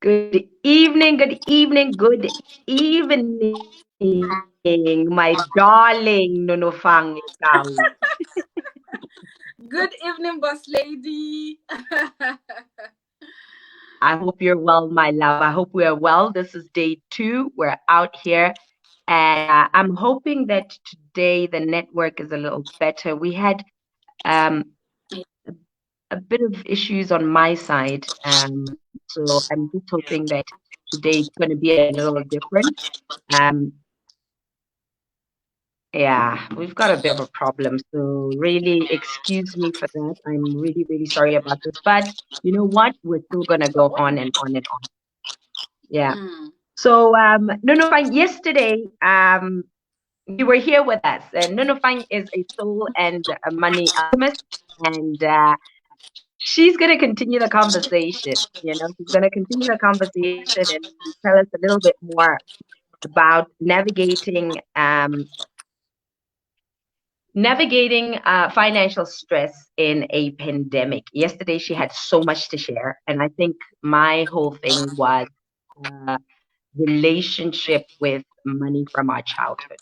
Good evening, good evening, good evening, my darling Nonofang Ikaw. Good evening, boss lady. I hope you're well, my love. I hope we are well. This is day 2. We're out here, and I'm hoping that today the network is a little better. We had um, a bit of issues on my side, so I'm just hoping that today it's going to be a little different. Um, Yeah, we've got a bit of a problem. So really excuse me for that. I'm really, really sorry about this. But you know what? We're still gonna go on and on and on. Yeah. Mm. So no no fine. Yesterday, you were here with us. And Nuno Fang is a soul and a money alchemist. And she's gonna continue the conversation. She's gonna continue the conversation and tell us a little bit more about navigating financial stress in a pandemic. Yesterday, she had so much to share. And I think my whole thing was uh, relationship with money from our childhood.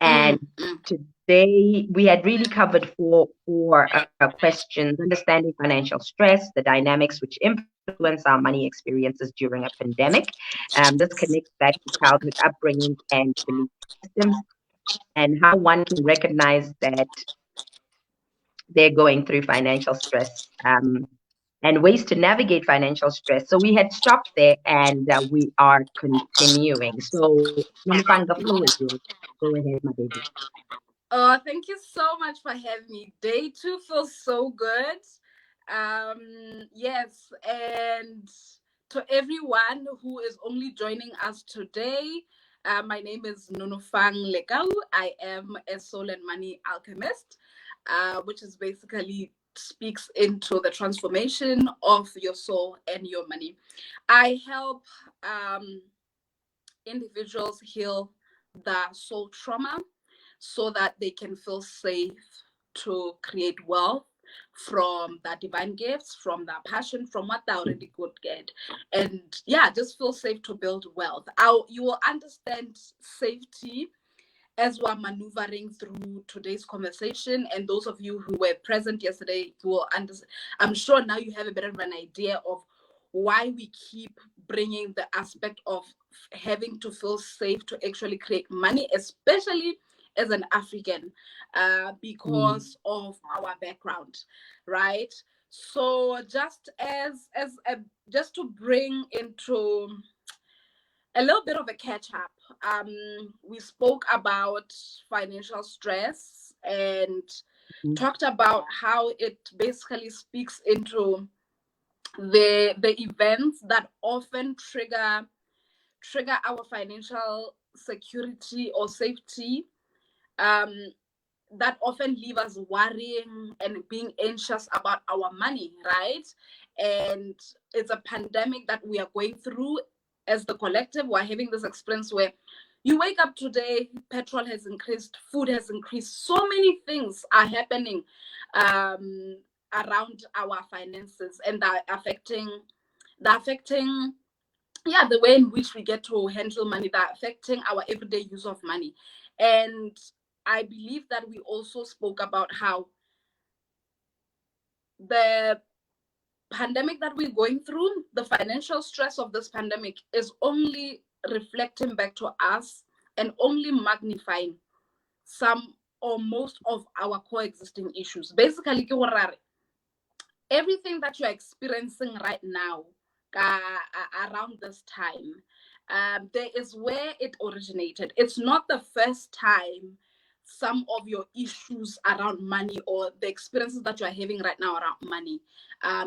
And Mm, mm. today, we had really covered four questions: understanding financial stress, the dynamics which influence our money experiences during a pandemic. This connects that to childhood upbringing and belief systems, and how one can recognize that they're going through financial stress, and ways to navigate financial stress. So we had stopped there, and we are continuing. So, Nunufang, the floor is yours. Go ahead, my baby. Thank you so much for having me. Day 2 feels so good. Yes, and to everyone who is only joining us today, my name is Nonofang Lekau. I am a soul and money alchemist, which is basically speaks into the transformation of your soul and your money. I help individuals heal the soul trauma so that they can feel safe to create wealth from the divine gifts, from the passion, from what they already could get. And yeah, just feel safe to build wealth. You will understand safety as we're maneuvering through today's conversation. And those of you who were present yesterday, you will understand. I'm sure now you have a bit of an idea of why we keep bringing the aspect of having to feel safe to actually create money, especially as an African, Mm. because of our background, right? So just to bring into a little bit of a catch up. We spoke about financial stress and Mm. talked about how it basically speaks into the events that often trigger our financial security or safety, um, that often leave us worrying and being anxious about our money, right? And it's a pandemic that we are going through as the collective. We're having this experience where you wake up today, petrol has increased, food has increased, so many things are happening um, around our finances, and they're affecting yeah, the way in which we get to handle money, that affecting our everyday use of money. And I believe that we also spoke about how the pandemic that we're going through, the financial stress of this pandemic is only reflecting back to us and only magnifying some or most of our coexisting issues. Basically, everything that you're experiencing right now, around this time, there is where it originated. It's not the first time some of your issues around money or the experiences that you're having right now around money,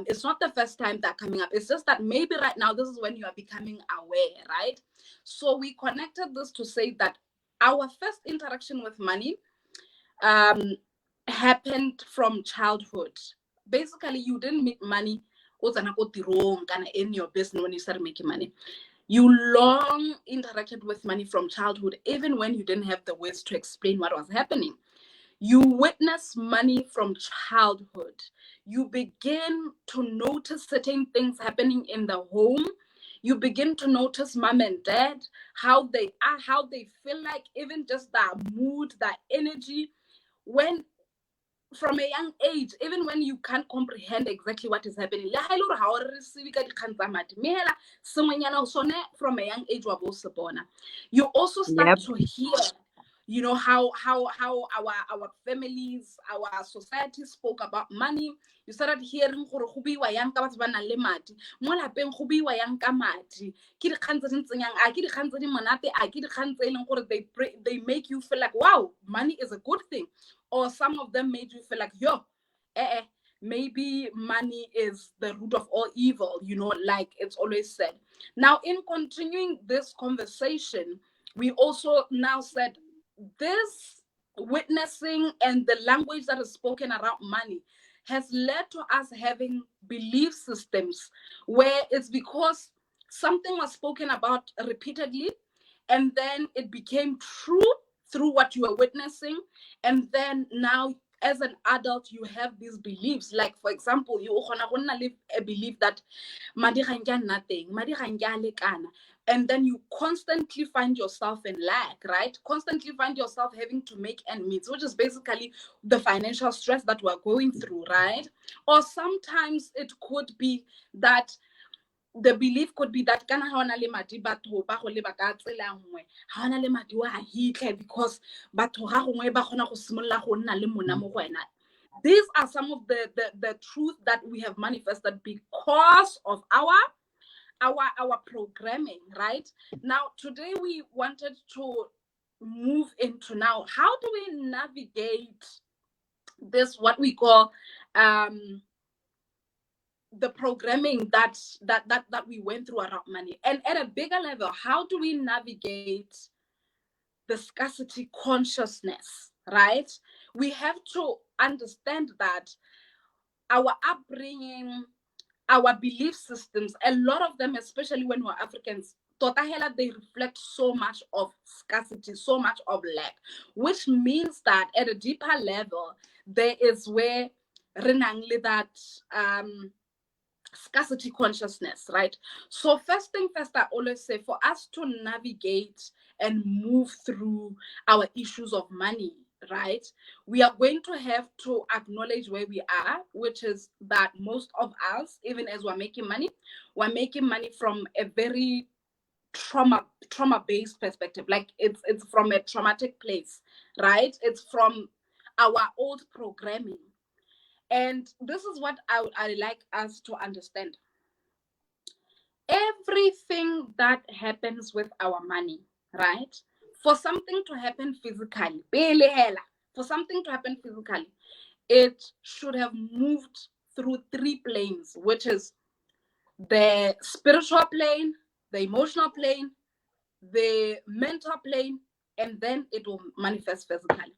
it's not the first time that coming up. It's just that maybe right now this is when you are becoming aware, right? So we connected this to say that our first interaction with money um, happened from childhood. Basically, you didn't make money in your business when you started making money. You long interacted with money from childhood, even when you didn't have the words to explain what was happening. You witness money from childhood. You begin to notice certain things happening in the home You begin to notice mom and dad, how they are, how they feel like, even just that mood, that energy. When from a young age, even when you can't comprehend exactly what is happening, from a young age, you also start Yep. to hear, you know, how our families, our society spoke about money. You started hearing gore go buiwa yang ka batho ba nang le madi, mo lapeng go buiwa yang ka madi, ke dikgang tse di ntseng yang, a ke dikgang tse di monate, a ke dikgang tse e leng gore they make you feel like, wow, money is a good thing. Or some of them made you feel like, yo, maybe money is the root of all evil, you know, like it's always said. Now, in continuing this conversation, we also now said this witnessing and the language that is spoken around money has led to us having belief systems where it's because something was spoken about repeatedly, and then it became true through what you were witnessing. And then now, as an adult, you have these beliefs. Like, for example, you live a belief that madi ga nke nothing, madi ga nke a lekana. And then you constantly find yourself in lack, right? Constantly find yourself having to make ends meet, which is basically the financial stress that we're going through, right? Or sometimes it could be that the belief could be that kana ha ona le madi batho ba go leba ka tsela nngwe, ha ona le madi wa hitle because batho ga gongwe ba gona go simolla go nna le mona mo go wena. These are some of the truth that we have manifested because of our programming, right? Now, today we wanted to move into now, how do we navigate this, what we call the programming that we went through around money, and at a bigger level, how do we navigate the scarcity consciousness, right? We have to understand that our upbringing, our belief systems, a lot of them, especially when we're Africans, they reflect so much of scarcity, so much of lack, which means that at a deeper level, there is where that scarcity consciousness, right? So first thing first, I always say, for us to navigate and move through our issues of money, right, we are going to have to acknowledge where we are, which is that most of us, even as we're making money from a very trauma-based perspective. Like it's from a traumatic place, right? It's from our old programming. And this is what I like us to understand. Everything that happens with our money, right? For something to happen physically, it should have moved through 3 planes, which is the spiritual plane, the emotional plane, the mental plane, and then it will manifest physically.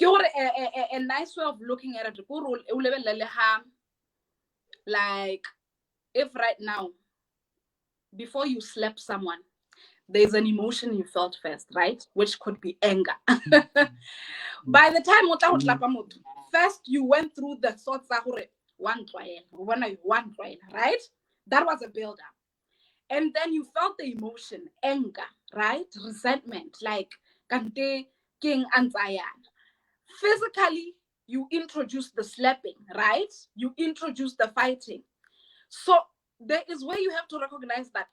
A nice way of looking at it, like if right now, before you slap someone, there's an emotion you felt first, right? Which could be anger. By the time first you went through the thoughts that one trial, right? That was a build-up. And then you felt the emotion, anger, right? Resentment, like kante king anzayan. Physically, you introduce the slapping, right? You introduce the fighting. So there is where you have to recognize that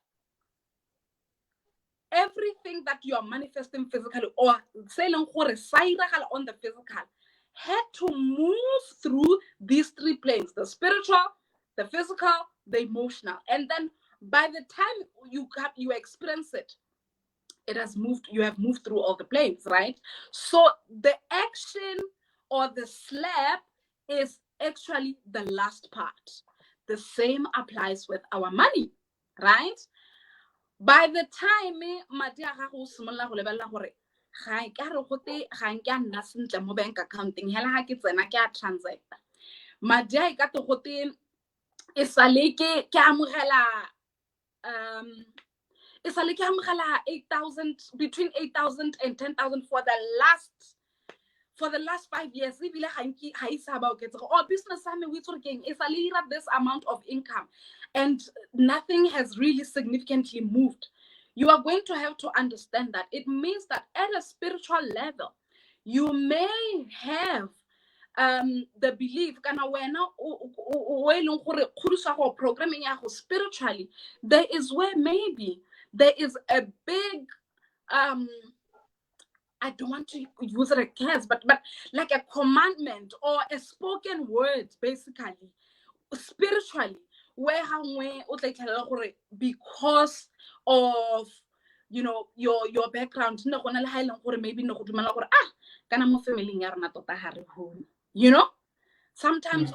everything that you are manifesting physically, or saying on the physical, had to move through these 3 planes: the spiritual, the physical, the emotional. And then by the time you experience it, you have moved through all the planes, right? So the action or the slap is actually the last part. The same applies with our money, right? By the time madi a gago o simolola go lebelela gore ga ke re gote ga nke a nna sentle mo bank accounting, hela ga ke tsena ke a transacta madi a ka te gote e sale ke amogela e sale ke amogela 8,000, between 8,000 and 10,000 for for the last 5 years, business is a this amount of income, and nothing has really significantly moved. You are going to have to understand that it means that at a spiritual level, you may have the belief kana wena o eleng gore khudisa go programming ya go spiritually, there is where maybe there is a big I don't want to use it a curse, but like a commandment or a spoken word, basically, spiritually, where because of your background, maybe you know, sometimes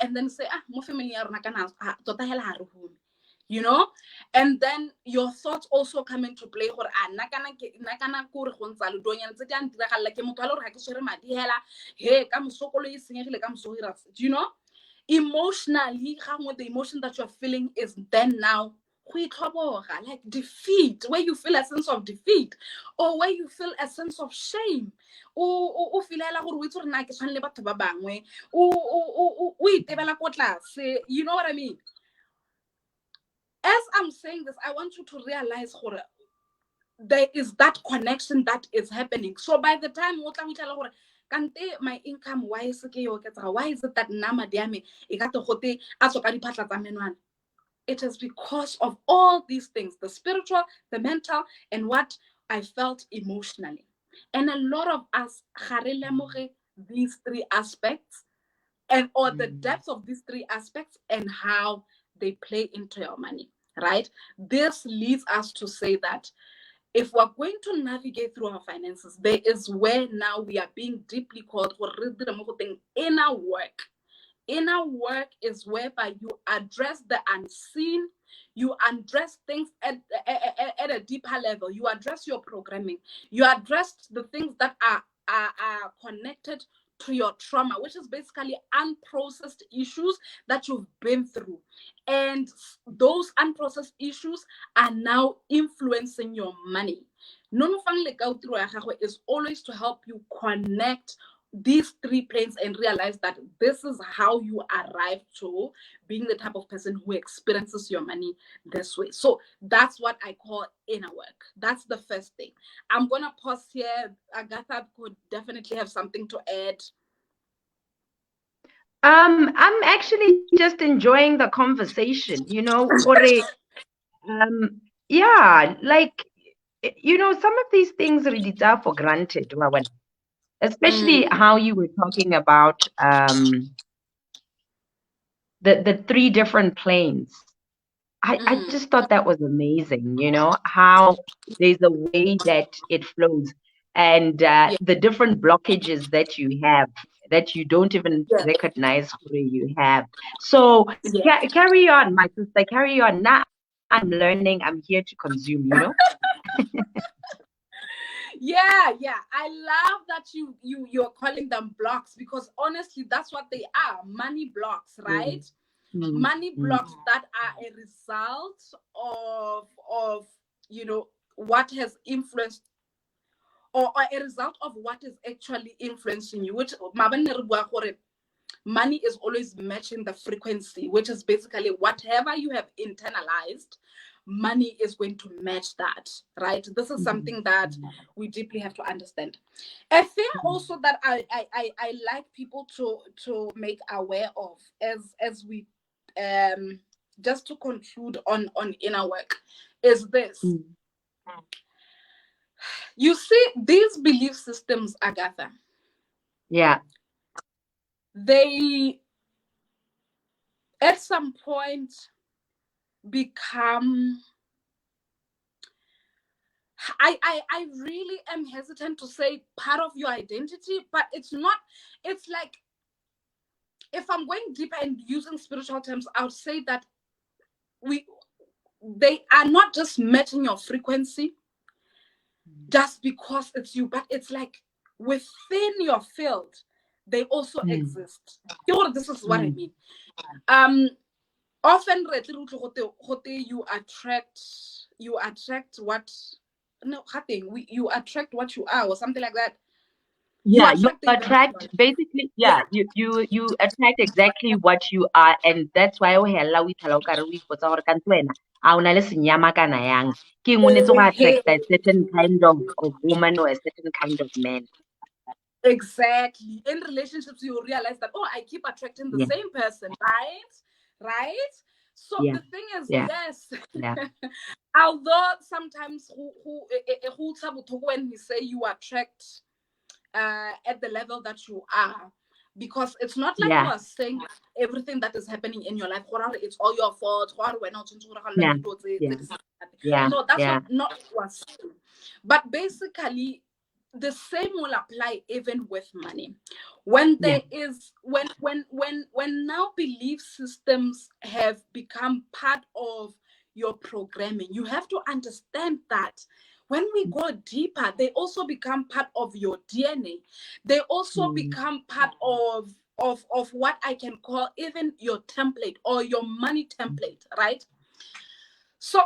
and then say you know, and then your thoughts also come into play. You know, emotionally, the emotion that you're feeling is then now like defeat, where you feel a sense of defeat, or where you feel a sense of shame, or feel you know what I mean? As I'm saying this, I want you to realize there is that connection that is happening. So by the time my income, why is it that nama diame it is because of all these things, the spiritual, the mental, and what I felt emotionally. And a lot of us these three aspects, or the depth of these three aspects and how they play into your money, right? This leads us to say that if we're going to navigate through our finances, there is where now we are being deeply called for inner work. Inner work is whereby you address the unseen, you address things at a deeper level, you address your programming, you address the things that are connected to your trauma, which is basically unprocessed issues that you've been through. And those unprocessed issues are now influencing your money. Is always to help you connect these three planes and realize that this is how you arrive to being the type of person who experiences your money this way. So that's what I call inner work. That's the first thing. I'm going to pause here. Agatha could definitely have something to add. I'm actually just enjoying the conversation, yeah, like, some of these things really are for granted, especially how you were talking about the three different planes. I just thought that was amazing, how there's a way that it flows, and the different blockages that you have that you don't even recognize where you have. So carry on, my sister, carry on. Now I'm learning, I'm here to consume, Yeah, I love that you're calling them blocks, because honestly that's what they are, money blocks, right? Money blocks that are a result of what has influenced, or a result of what is actually influencing you, which money is always matching the frequency, which is basically whatever you have internalized, money is going to match that, right? This is something that we deeply have to understand. A thing also that I like people to make aware of as we just to conclude on inner work is this. You see, these belief systems, Agatha, they at some point become, I really am hesitant to say part of your identity, but it's not. It's like, if I'm going deeper and using spiritual terms, I would say that they are not just matching your frequency just because it's you, but it's like within your field they also exist. This is what I mean. Often you attract what, no, you attract what you are, or something like that. Yeah, you attract the attract basically, yeah, you attract exactly what you are, and that's why we hella we tell we put our wena a una le senyama kana yang ke eng o netse go attract a certain kind of woman or a certain kind of man. Exactly. In relationships, you realize that, oh, I keep attracting the Yeah, same person, right? Right? So yeah, the thing is, yeah, yes, yeah, although sometimes when we say you attract at the level that you are, because it's not like yeah, we're saying everything that is happening in your life, it's all your fault. yeah, yeah, yeah, No, that's yeah, not what we're saying. But basically, the same will apply even with money. When yeah, there is when now belief systems have become part of your programming, you have to understand that when we go deeper, they also become part of your DNA. They also mm, become part of what I can call even your template or your money template, right? So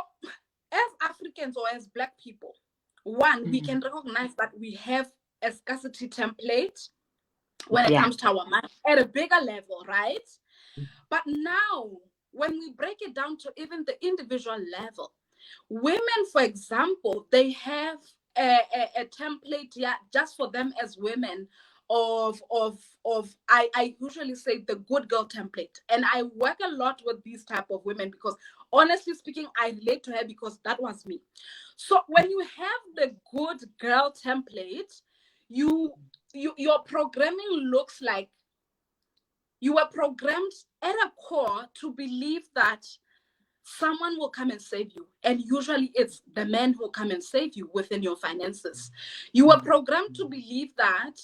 as Africans or as Black people, one, we mm, can recognize that we have a scarcity template when it yeah, comes to our money at a bigger level, right? But now, when we break it down to even the individual level, women, for example, they have a template, yeah, just for them as women of I usually say the good girl template. And I work a lot with these type of women because honestly speaking, I relate to her because that was me. So when you have the good girl template, your programming looks like you were programmed at a core to believe that someone will come and save you. And usually it's the man who will come and save you within your finances. You are programmed to believe that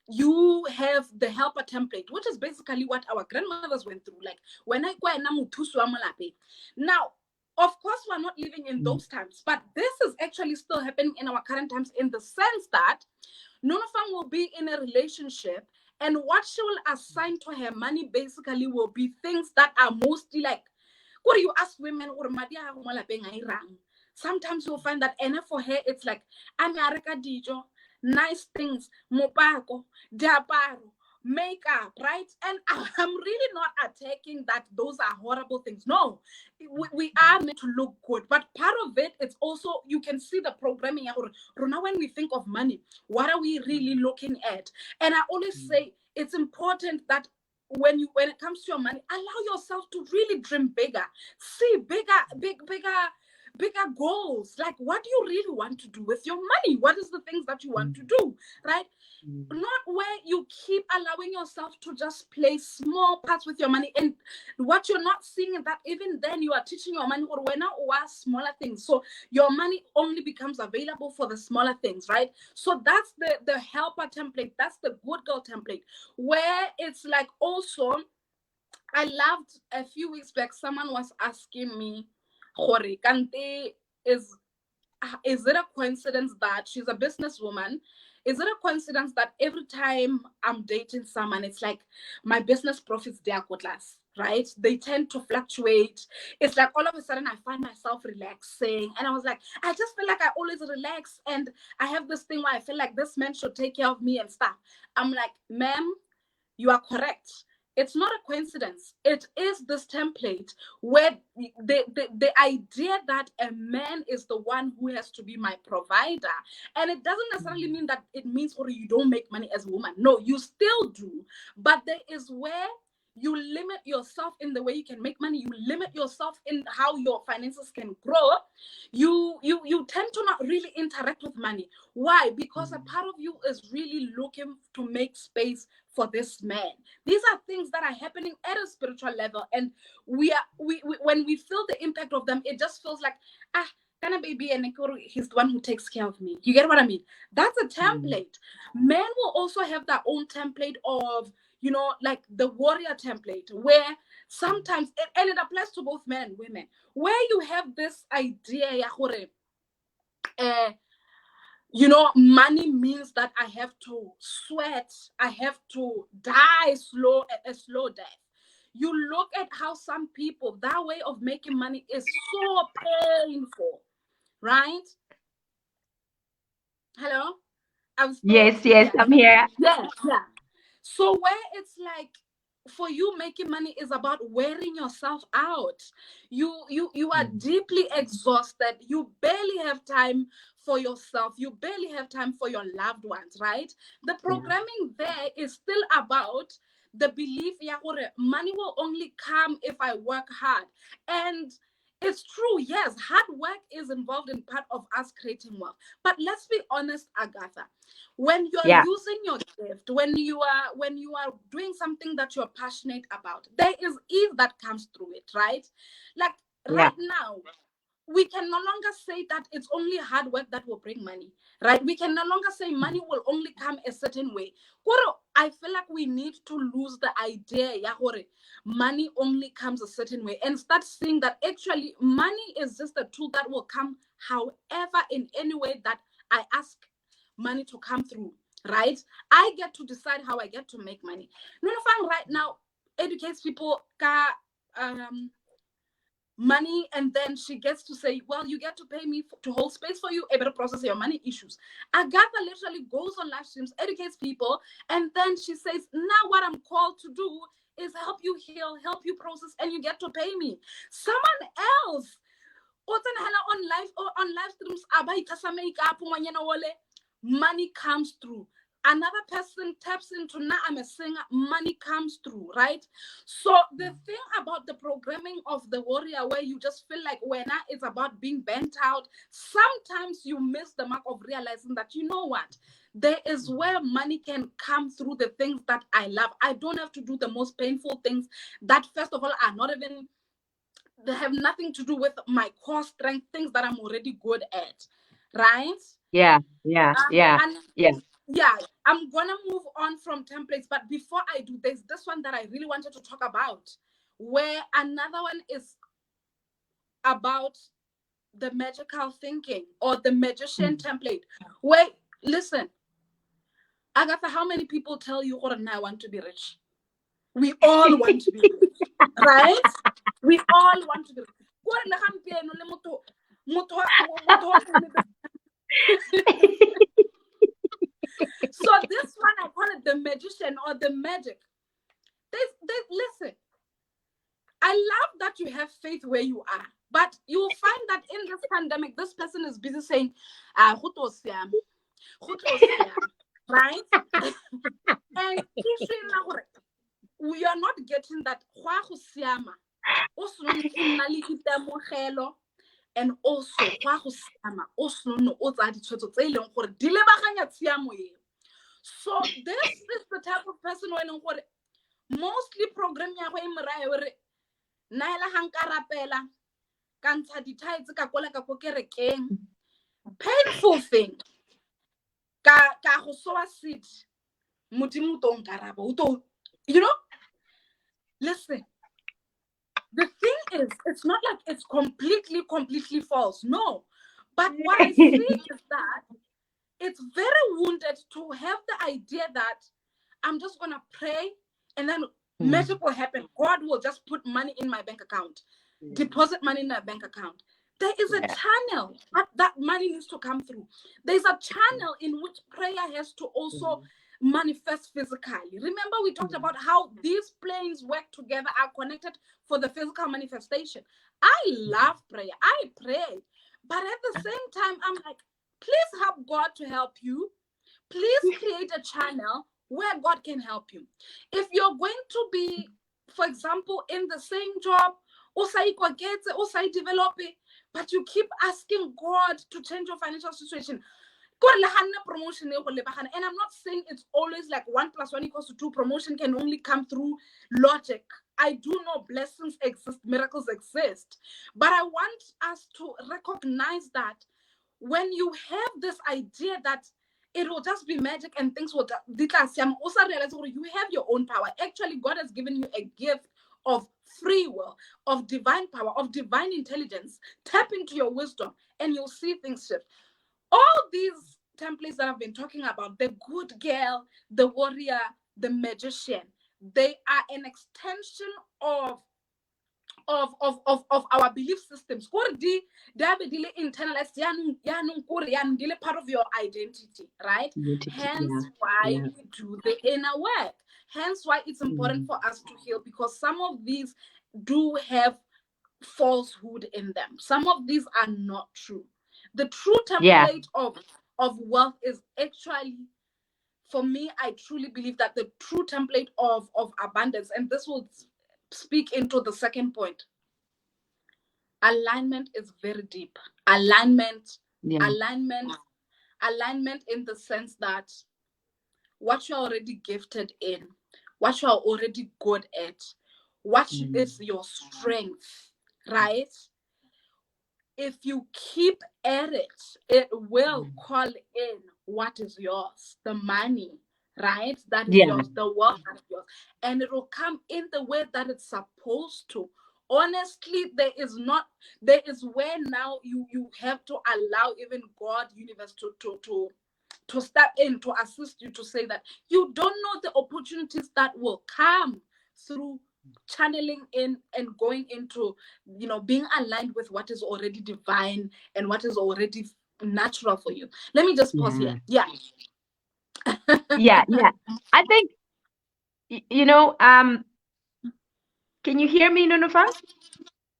you have the helper template, which is basically what our grandmothers went through. Like when I go now, of course, we're not living in mm, those times, but this is actually still happening in our current times in the sense that Nonofang will be in a relationship, and what she will assign to her money basically will be things that are mostly like, what do you ask women? Sometimes you'll find that enough for her, it's like, America dijo, nice things, mopako, diaparo, makeup, right? And I'm really not attacking that those are horrible things. No, we are meant to look good, but part of it, it's also, you can see the programming. Now, when we think of money, what are we really looking at? And I always say it's important that when it comes to your money, allow yourself to really dream bigger, see bigger goals. Like, what do you really want to do with your money? What is the things that you want to do, right? Not where you keep allowing yourself to just play small parts with your money. And what you're not seeing is that even then you are teaching your money or when smaller things. So your money only becomes available for the smaller things, right? So that's the helper template. That's the good girl template, where it's like also, I loved a few weeks back, someone was asking me, Hore, Kante, is it a coincidence that she's a businesswoman? Is it a coincidence that every time I'm dating someone, it's like my business profits, they are class, right? They tend to fluctuate. It's like all of a sudden I find myself relaxing. And I was like, I just feel like I always relax. And I have this thing where I feel like this man should take care of me and stuff. I'm like, ma'am, you are correct. It's not a coincidence. It is this template where the idea that a man is the one who has to be my provider. And it doesn't necessarily mean that it means or you don't make money as a woman. No, you still do. But there is where you limit yourself in the way you can make money. You limit yourself in how your finances can grow. You tend to not really interact with money. Why? Because a part of you is really looking to make space for this man. These are things that are happening at a spiritual level, and we when we feel the impact of them, it just feels like, kind of baby, and he's the one who takes care of me. You get what I mean? That's a template. Men will also have their own template of, like the warrior template, where sometimes and it applies to both men and women, where you have this idea, money means that I have to sweat, I have to die a slow death. You look at how some people, that way of making money is so painful, right? Hello? I'm still Yes, yes, here. I'm here. Yeah, yeah. So where it's like for you making money is about wearing yourself out. You are deeply exhausted. You barely have time for yourself. You barely have time for your loved ones, right? The Yeah, programming there is still about the belief yeah, money will only come if I work hard. And it's true, yes, hard work is involved in part of us creating wealth. But let's be honest, Agatha, when you're yeah, using your gift, when you are doing something that you're passionate about, there is ease that comes through it, right? Like yeah, right now, we can no longer say that it's only hard work that will bring money, right? We can no longer say money will only come a certain way. I feel like we need to lose the idea yeah, money only comes a certain way and start seeing that actually money is just a tool that will come however in any way that I ask money to come through, right? I get to decide how I get to make money. Nonofang right now educates people money, and then she gets to say, well, you get to pay me to hold space for you, able to process your money issues. Agatha literally goes on live streams, educates people, and then she says, now what I'm called to do is help you heal, help you process, and you get to pay me. Someone else on live streams money comes through. Another person taps into now I'm a singer, money comes through, right? So the thing about the programming of the warrior where you just feel like when it's about being bent out, sometimes you miss the mark of realizing that you know what? There is where money can come through the things that I love. I don't have to do the most painful things that first of all are not even they have nothing to do with my core strength, things that I'm already good at, right? yeah, yeah, yeah, And yeah. yeah, I'm gonna move on from templates, but before I do, there's this one that I really wanted to talk about, where another one is about the magical thinking or the magician template. Where listen, Agatha, how many people tell you, "Oh, I want to be rich"? We all want to be rich, right? We all want to be rich. So this one I call it the magician or the magic. Listen, I love that you have faith where you are, but you'll find that in this pandemic, this person is busy saying, right? And we are not getting that and also so this is the type of person when mostly program ya go imra naela hankarapela kantsha dithaitse ka kola ka ko kerekeng painful thing ka go soa seed modimo to nkaraba o to you know listen the thing is it's not like it's completely false, no, but what I see is that it's very wounded to have the idea that I'm just gonna pray and then magic will happen. God will just put money in my bank account, deposit money in my bank account. There is a channel that money needs to come through. There's a channel in which prayer has to also manifest physically. Remember, we talked about how these planes work together, are connected for the physical manifestation. I love prayer. I pray. But at the same time, I'm like, please help God to help you. Please create a channel where God can help you. If you're going to be, for example, in the same job, develop it, but you keep asking God to change your financial situation. Promotion, and I'm not saying it's always like 1 + 1 = 2. Promotion can only come through logic. I do know blessings exist, miracles exist, but I want us to recognize that when you have this idea that it will just be magic and things will also realize you have your own power. Actually, God has given you a gift of free will, of divine power, of divine intelligence. Tap into your wisdom and you'll see things shift. All these templates that I've been talking about, the good girl, the warrior, the magician, they are an extension of of our belief systems. Internalized, part of your identity, right? Hence why we do the inner work. Hence why it's important for us to heal, because some of these do have falsehood in them. Some of these are not true. The true template of wealth is actually, for me, I truly believe that the true template of abundance, and this will speak into the second point, alignment is very deep. Alignment in the sense that what you're already gifted in, what you're already good at, what is your strength, right? If you keep at it, it will call in what is yours, the money, right? That is yours, the wealth that is yours. And it will come in the way that it's supposed to. Honestly, there is where now you have to allow even God, universe, to step in, to assist you, to say that you don't know the opportunities that will come through channeling in and going into, being aligned with what is already divine and what is already natural for you. Let me just pause here. Yeah. I think, can you hear me, Nunufa?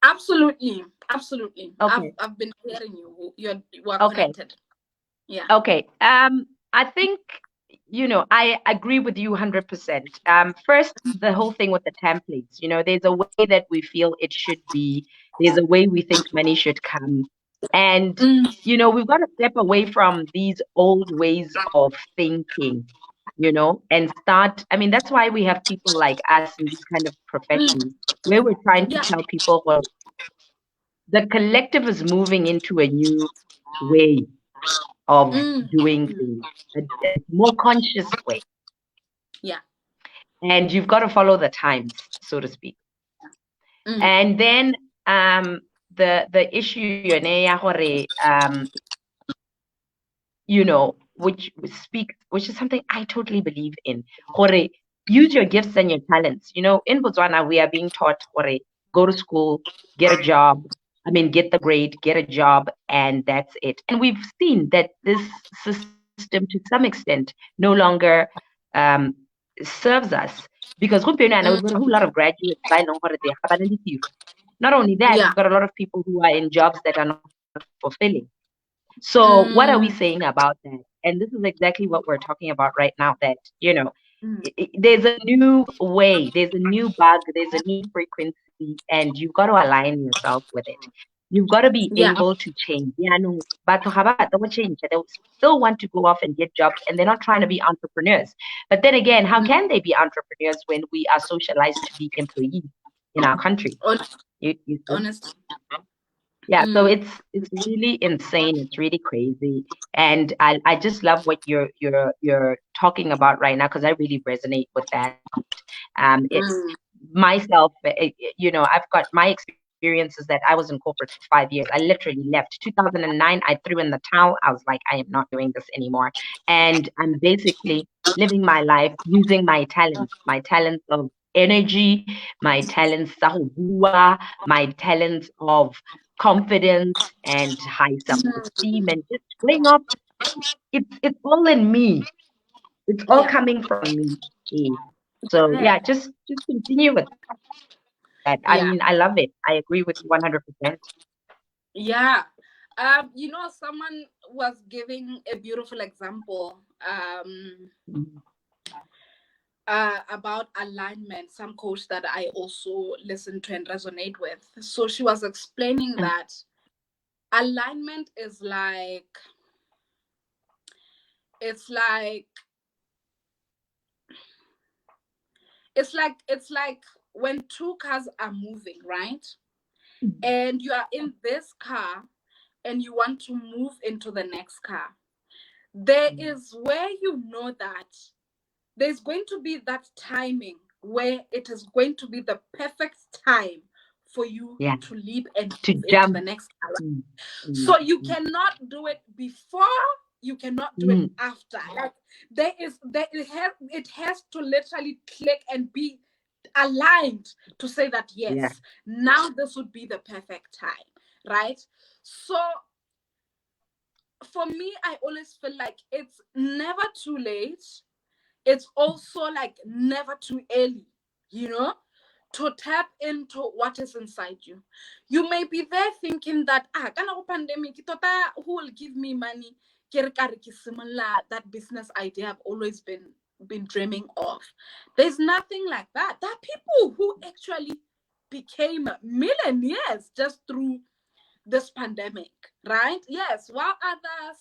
Absolutely. Okay. I've been hearing you. You're connected. Yeah. Okay. I think, I agree with you 100%. First, the whole thing with the templates, there's a way that we feel it should be. There's a way we think money should come. And, we've got to step away from these old ways of thinking, and start. I mean, that's why we have people like us in these kind of professions where we're trying to tell people, well, the collective is moving into a new way of doing things, a more conscious way. Yeah. And you've got to follow the times, so to speak. And then the issue, which is something I totally believe in. Use your gifts and your talents. In Botswana, we are being taught, go to school, get a job. Get the grade, get a job, and that's it. And we've seen that this system, to some extent, no longer serves us, because we've got a whole lot of graduates. Not only that, we've got a lot of people who are in jobs that are not fulfilling. So what are we saying about that? And this is exactly what we're talking about right now, that, there's a new way, there's a new bug, there's a new frequency, and you've got to align yourself with it. You've got to be able to change. But they still want to go off and get jobs, and they're not trying to be entrepreneurs. But then again, how can they be entrepreneurs when we are socialized to be employees in our country? Honestly. Yeah, so it's really insane. It's really crazy, and I just love what you're talking about right now, because I really resonate with that. It's myself. I've got my experiences that I was in corporate for 5 years. I literally left 2009. I threw in the towel. I was like, I am not doing this anymore, and I'm basically living my life using my talents of energy, my talents my talents of confidence and high self-esteem, and just going off. It's all in me. It's all coming from me. So yeah, just continue with that. I love it. I agree with you 100%. Yeah. Someone was giving a beautiful example about alignment, some coach that I also listen to and resonate with. So she was explaining that alignment is it's like when two cars are moving, right? And you are in this car and you want to move into the next car. There is where that there's going to be that timing where it is going to be the perfect time for you to leap and to move jump into the next car. So you cannot do it before, you cannot do it after. Like it has to literally click and be aligned to say that, yes, Yeah. now this would be the perfect time, right? So for me, I always feel like it's never too late. It's also like never too early, you know, to tap into what is inside you. You may be there thinking that, kana go pandemic, tota, who will give me money? That business idea I've always been dreaming of. There's nothing like that. There are people who actually became millionaires just through this pandemic, right? Yes, while others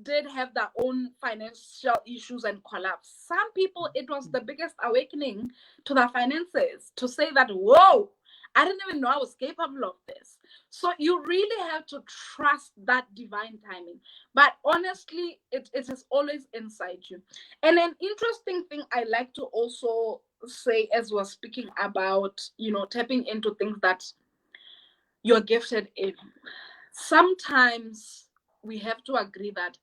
did have their own financial issues and collapse, some people, it was the biggest awakening to their finances to say that, whoa, I didn't even know I was capable of this. So you really have to trust that divine timing. But honestly, it is always inside you. And an interesting thing I like to also say as we're speaking about, tapping into things that you're gifted in, sometimes we have to agree that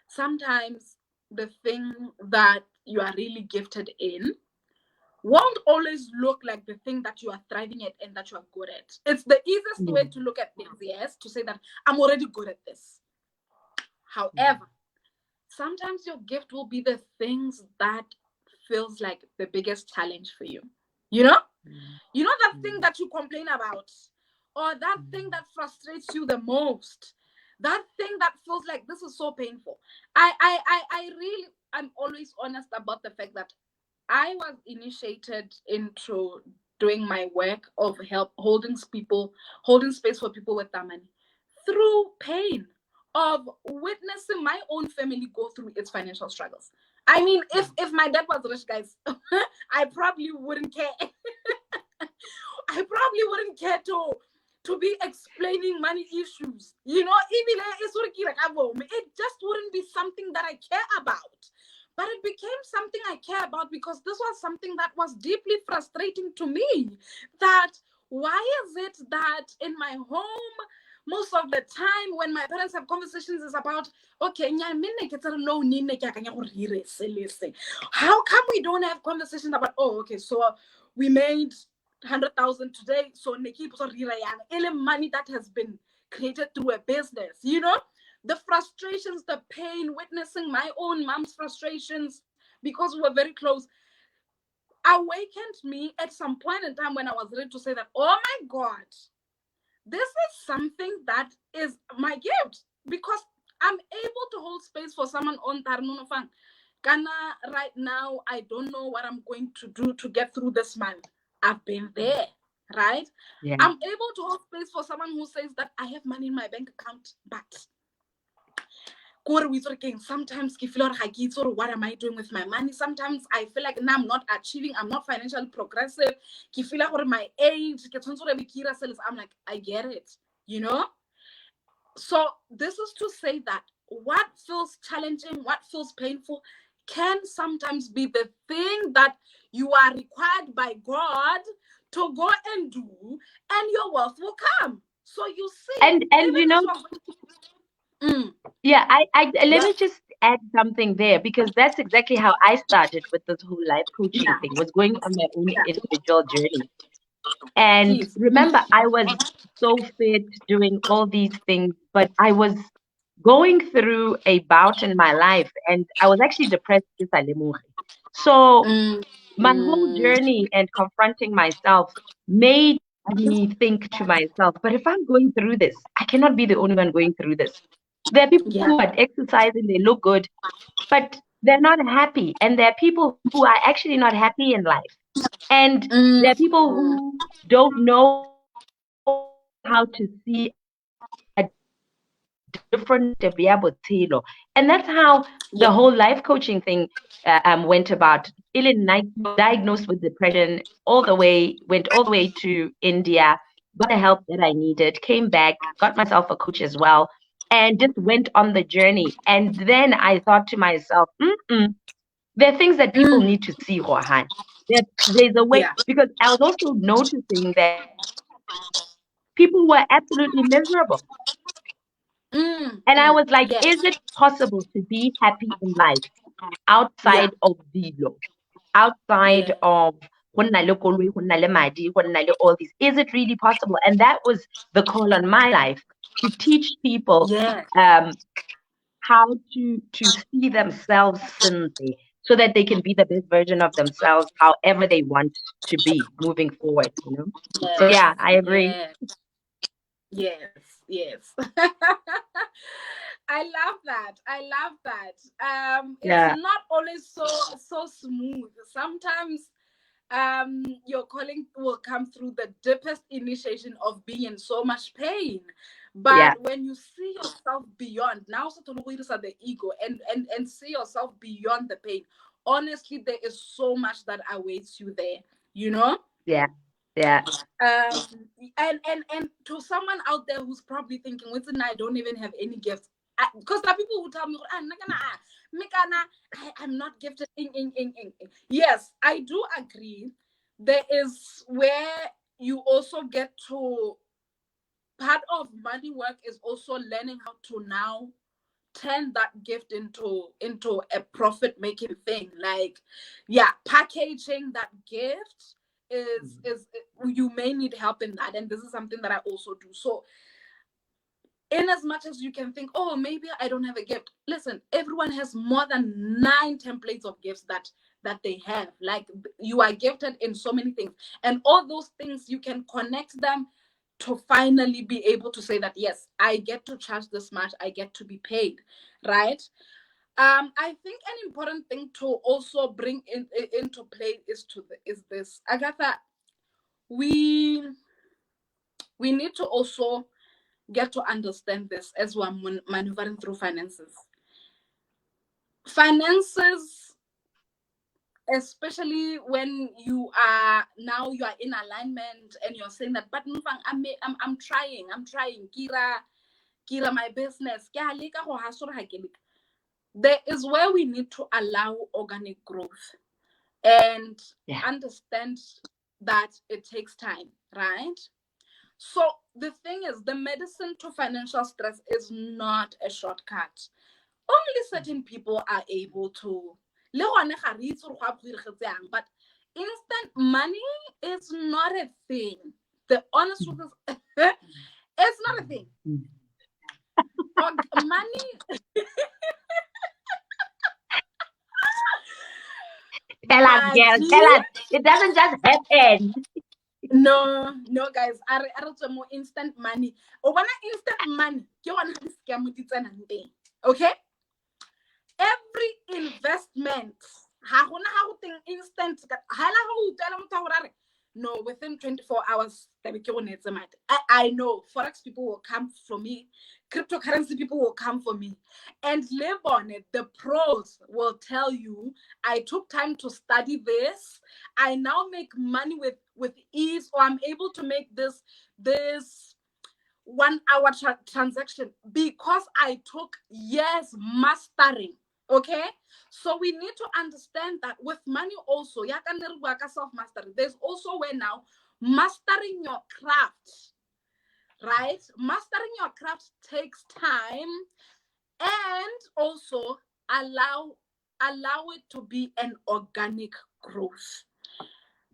sometimes the thing that you are really gifted in won't always look like the thing that you are thriving at and that you are good at. It's the easiest way to look at things, yes, to say that I'm already good at this. However, sometimes your gift will be the things that feels like the biggest challenge for you. You know? You know that thing that you complain about, or that thing that frustrates you the most, that thing that feels like this is so painful. I'm always honest about the fact that I was initiated into doing my work of help holding space for people with their money through pain of witnessing my own family go through its financial struggles. I mean, if my dad was rich, guys, I probably wouldn't care. I probably wouldn't care to be explaining money issues. Even it just wouldn't be something that I care about. But it became something I care about because this was something that was deeply frustrating to me. That why is it that in my home, most of the time when my parents have conversations is about, okay, how come we don't have conversations about, oh, okay, so we made 100,000 today, so money that has been created through a business, the frustrations, the pain, witnessing my own mom's frustrations because we were very close, awakened me at some point in time when I was ready to say that, oh my God, this is something that is my gift because I'm able to hold space for someone on Tarnunofang. Ghana, right now, I don't know what I'm going to do to get through this month. I've been there, right? Yeah. I'm able to hold space for someone who says that I have money in my bank account, but sometimes I feel like, what am I doing with my money? Sometimes I feel like now I'm not achieving, I'm not financially progressive. I feel like my age, I'm like, I get it, So this is to say that what feels challenging, what feels painful, can sometimes be the thing that you are required by God to go and do, and your wealth will come. So you see, And yeah, let me just add something there because that's exactly how I started with this whole life coaching thing, was going on my own individual journey. And Please. remember, I was so fit doing all these things, but I was going through a bout in my life and I was actually depressed. So my whole journey and confronting myself made me think to myself, but if I'm going through this, I cannot be the only one going through this. There are people who are exercising, they look good, but they're not happy. And there are people who are actually not happy in life. And there are people who don't know how to see a different botilo. And that's how the whole life coaching thing went about. Ilan diagnosed with depression, went all the way to India, got the help that I needed, came back, got myself a coach as well, and just went on the journey. And then I thought to myself, there are things that people need to see, Rohan. There's a way, because I was also noticing that people were absolutely miserable. And I was like, is it possible to be happy in life outside of Zilo, outside of All these. Is it really possible? And that was the call on my life, to teach people how to see themselves simply, so that they can be the best version of themselves, however they want to be moving forward. So yeah, I agree. Yes. I love that. It's Yeah. not always so smooth. Sometimes your calling will come through the deepest initiation of being in so much pain. But when you see yourself beyond, now the ego and see yourself beyond the pain, honestly, there is so much that awaits you there, Yeah. And to someone out there who's probably thinking, listen, I don't even have any gifts. Because there are people who tell me, I'm not gifted. Yes, I do agree. There is where you also get to, part of money work is also learning how to now turn that gift into a profit making thing. Like, packaging that gift is you may need help in that, and this is something that I also do. So in as much as you can think, oh, maybe I don't have a gift, listen, everyone has more than 9 templates of gifts that they have. Like, you are gifted in so many things, and all those things you can connect them to finally be able to say that, yes, I get to charge this much, I get to be paid, right? I think an important thing to also bring into play is this, Agatha. We need to also get to understand this as we're maneuvering through finances. Finances, especially when you are in alignment and you're saying that, but I'm trying, Kira my business. There is where we need to allow organic growth and understand that it takes time, right? So the thing is, the medicine to financial stress is not a shortcut. Only certain people are able to. But instant money is not a thing. The honest truth is, it's not a thing. Money. Tell us, girl. Tell us. It doesn't just happen. No, guys. I don't more instant money. Or when I instant money, you want to scam. Okay? Every investment, how instant. No, within 24 hours, I know Forex people will come for me, cryptocurrency people will come for me, and live on it. The pros will tell you, I took time to study this. I now make money with ease, or I'm able to make this 1 hour transaction because I took years mastering. Okay, so we need to understand that with money also, self-mastery. There's also where now mastering your craft, right? Mastering your craft takes time, and also allow it to be an organic growth.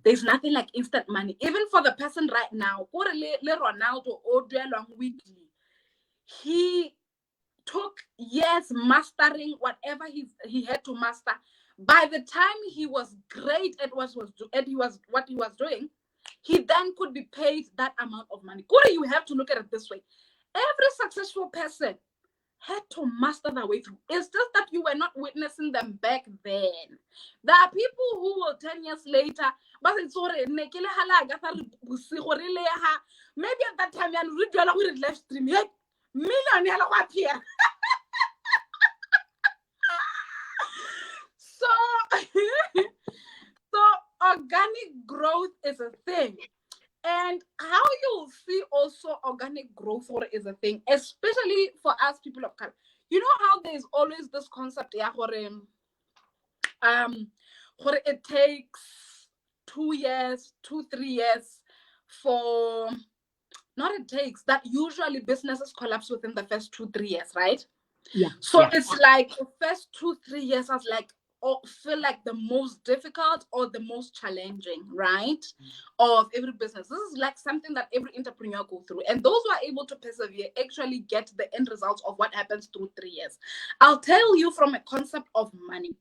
There's nothing like instant money. Even for the person right now, Ronaldo weekly, he took years mastering whatever he had to master. By the time he was great at what he was doing, he then could be paid that amount of money. You have to look at it this way. Every successful person had to master their way through. It's just that you were not witnessing them back then. There are people who will 10 years later, but it's already maybe at that time you live stream million appear. So organic growth is a thing. And how you'll see also organic growth is a thing, especially for us people of color. You know how there's always this concept, it takes 2 years, 3 years for, not it takes, that usually businesses collapse within the first 2-3 years, right? Yeah. So it's like the first 2-3 years, I was like, or feel like the most difficult or the most challenging, right? Of every business. This is like something that every entrepreneur go through. And those who are able to persevere actually get the end results of what happens through 3 years. I'll tell you from a concept of money.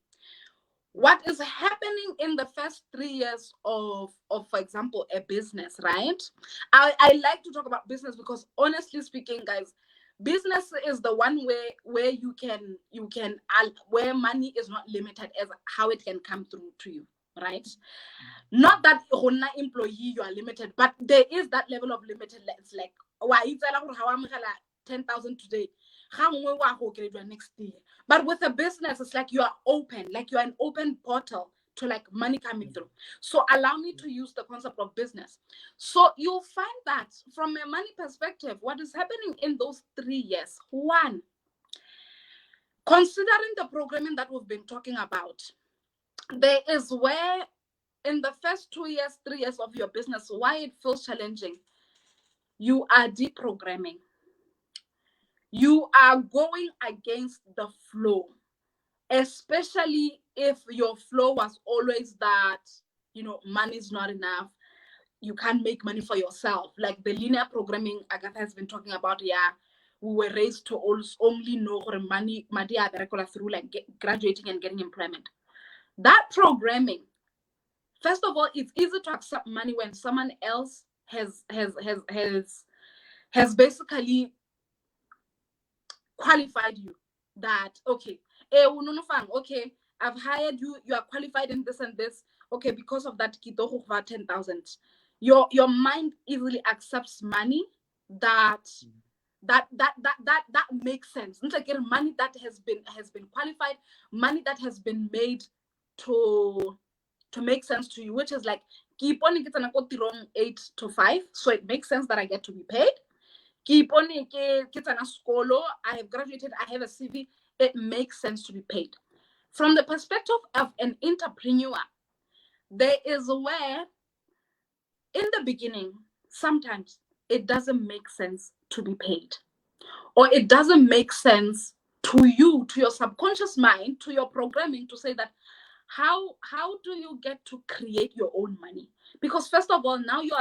What is happening in the first 3 years of for example, a business, right? I like to talk about business because honestly speaking, guys, business is the one way where you can where money is not limited as how it can come through to you, right? Not that employee you are limited, but there is that level of limited. It's like why it's like how I'm 10,000 today, how next year. But with a business, it's like you are open, like you are an open portal to like money coming through. So allow me to use the concept of business. So you'll find that from a money perspective, what is happening in those 3 years? One, considering the programming that we've been talking about, there is where in the first 2 years, 3 years of your business, why it feels challenging, you are deprogramming. You are going against the flow, especially if your flow was always that, money is not enough. You can't make money for yourself. Like the linear programming Agatha has been talking about, yeah, we were raised to only know money through like graduating and getting employment. That programming, first of all, it's easy to accept money when someone else has basically qualified you. That okay, okay, I've hired you. You are qualified in this and this. Okay, because of that, 10,000. Your mind easily accepts money that makes sense. It's like money that has been qualified, money that has been made to make sense to you, which is like keep on 8 to 5, so it makes sense that I get to be paid. Keep on skolo, I have graduated, I have a CV, it makes sense to be paid. From the perspective of an entrepreneur, there is where in the beginning sometimes it doesn't make sense to be paid, or it doesn't make sense to you, to your subconscious mind, to your programming, to say that how do you get to create your own money? Because first of all, now you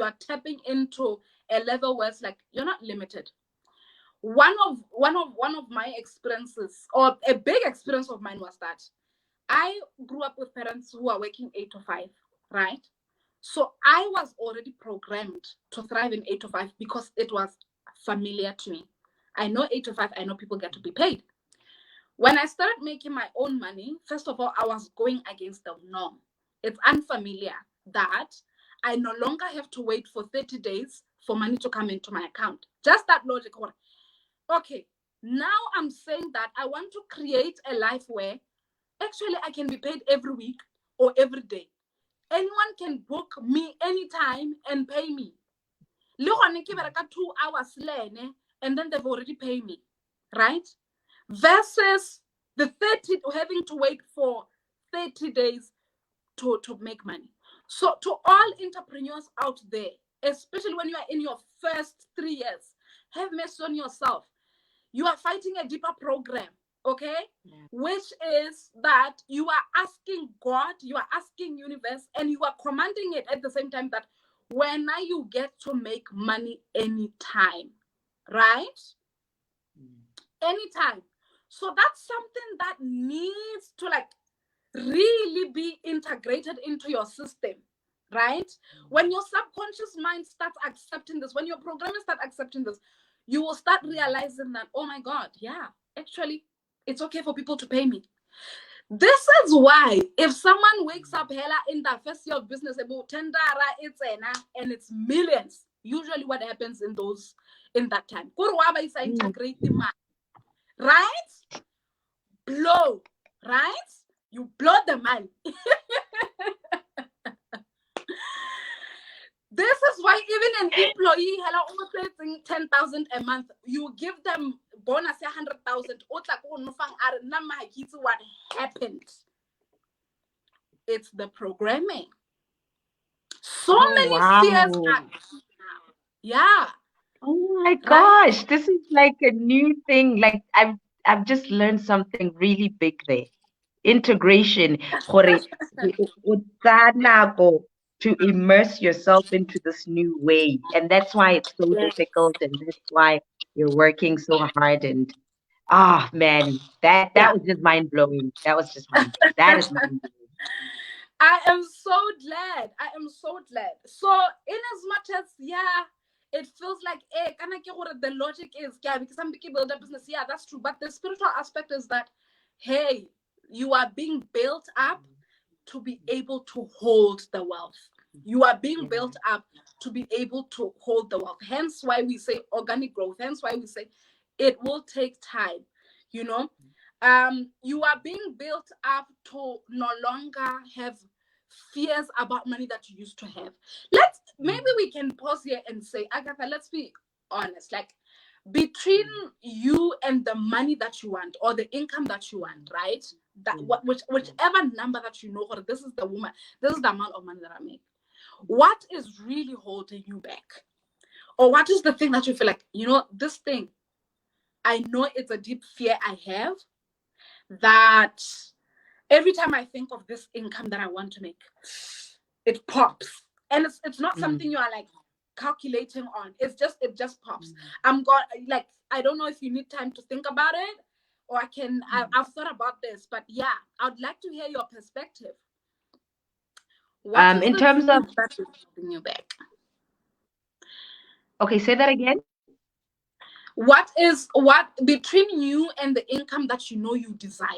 are tapping into a level where it's like you're not limited. One of my experiences, or a big experience of mine, was that I grew up with parents who are working 8 to 5, right? So I was already programmed to thrive in 8 to 5 because it was familiar to me. I know 8 to 5, I know people get to be paid. When I started making my own money, first of all, I was going against the norm. It's unfamiliar that I no longer have to wait for 30 days for money to come into my account. Just that logic. Okay, now I'm saying that I want to create a life where actually I can be paid every week or every day. Anyone can book me anytime and pay me. 2 hours and then they've already paid me, right? Versus the 30, having to wait for 30 days to make money. So to all entrepreneurs out there, especially when you are in your first 3 years, have mercy on yourself. You are fighting a deeper program, okay? Yeah. Which is that you are asking God, you are asking universe, and you are commanding it at the same time that when you get to make money anytime, right? Anytime. So that's something that needs to like really be integrated into your system, right? When your subconscious mind starts accepting this, when your programming starts accepting this, you will start realizing that, oh my God, yeah, actually, it's okay for people to pay me. This is why if someone wakes up hella in the first year of business about and it's millions, usually what happens in that time, integrate the mind, right? Blow, right? You blow the money. This is why even an employee almost 10,000 a month, you give them bonus 100,000. What happened? It's the programming. So many fears are now. Yeah. Oh my gosh, this is like a new thing. Like I've just learned something really big there. integration, gore o tsaya nako to immerse yourself into this new way. And that's why it's so difficult, and that's why you're working so hard. And man, that Yeah. was just mind blowing. That was just mind blowing. That is mind blowing. I am so glad. I am so glad. So, in as much as, yeah, it feels like, can I get what the logic is? Yeah, because some people build a business. Yeah, that's true. But the spiritual aspect is that, hey, you are being built up to be able to hold the wealth. You are being built up to be able to hold the wealth. Hence why we say organic growth. Hence why we say it will take time. You know, you are being built up to no longer have fears about money that you used to have. Maybe we can pause here and say, Agatha, let's be honest. Like, between you and the money that you want or the income that you want, right? That whichever number that you know, or this is the amount of money that I make. What is really holding you back? Or what is the thing that you feel like, this thing, I know it's a deep fear I have, that every time I think of this income that I want to make, it pops. And it's not something you are like calculating on. It just pops. I don't know if you need time to think about it, or I've thought about this, but yeah, I'd like to hear your perspective. What is In the terms thing of, that is holding you back? okay, say that again. What between you and the income that you desire?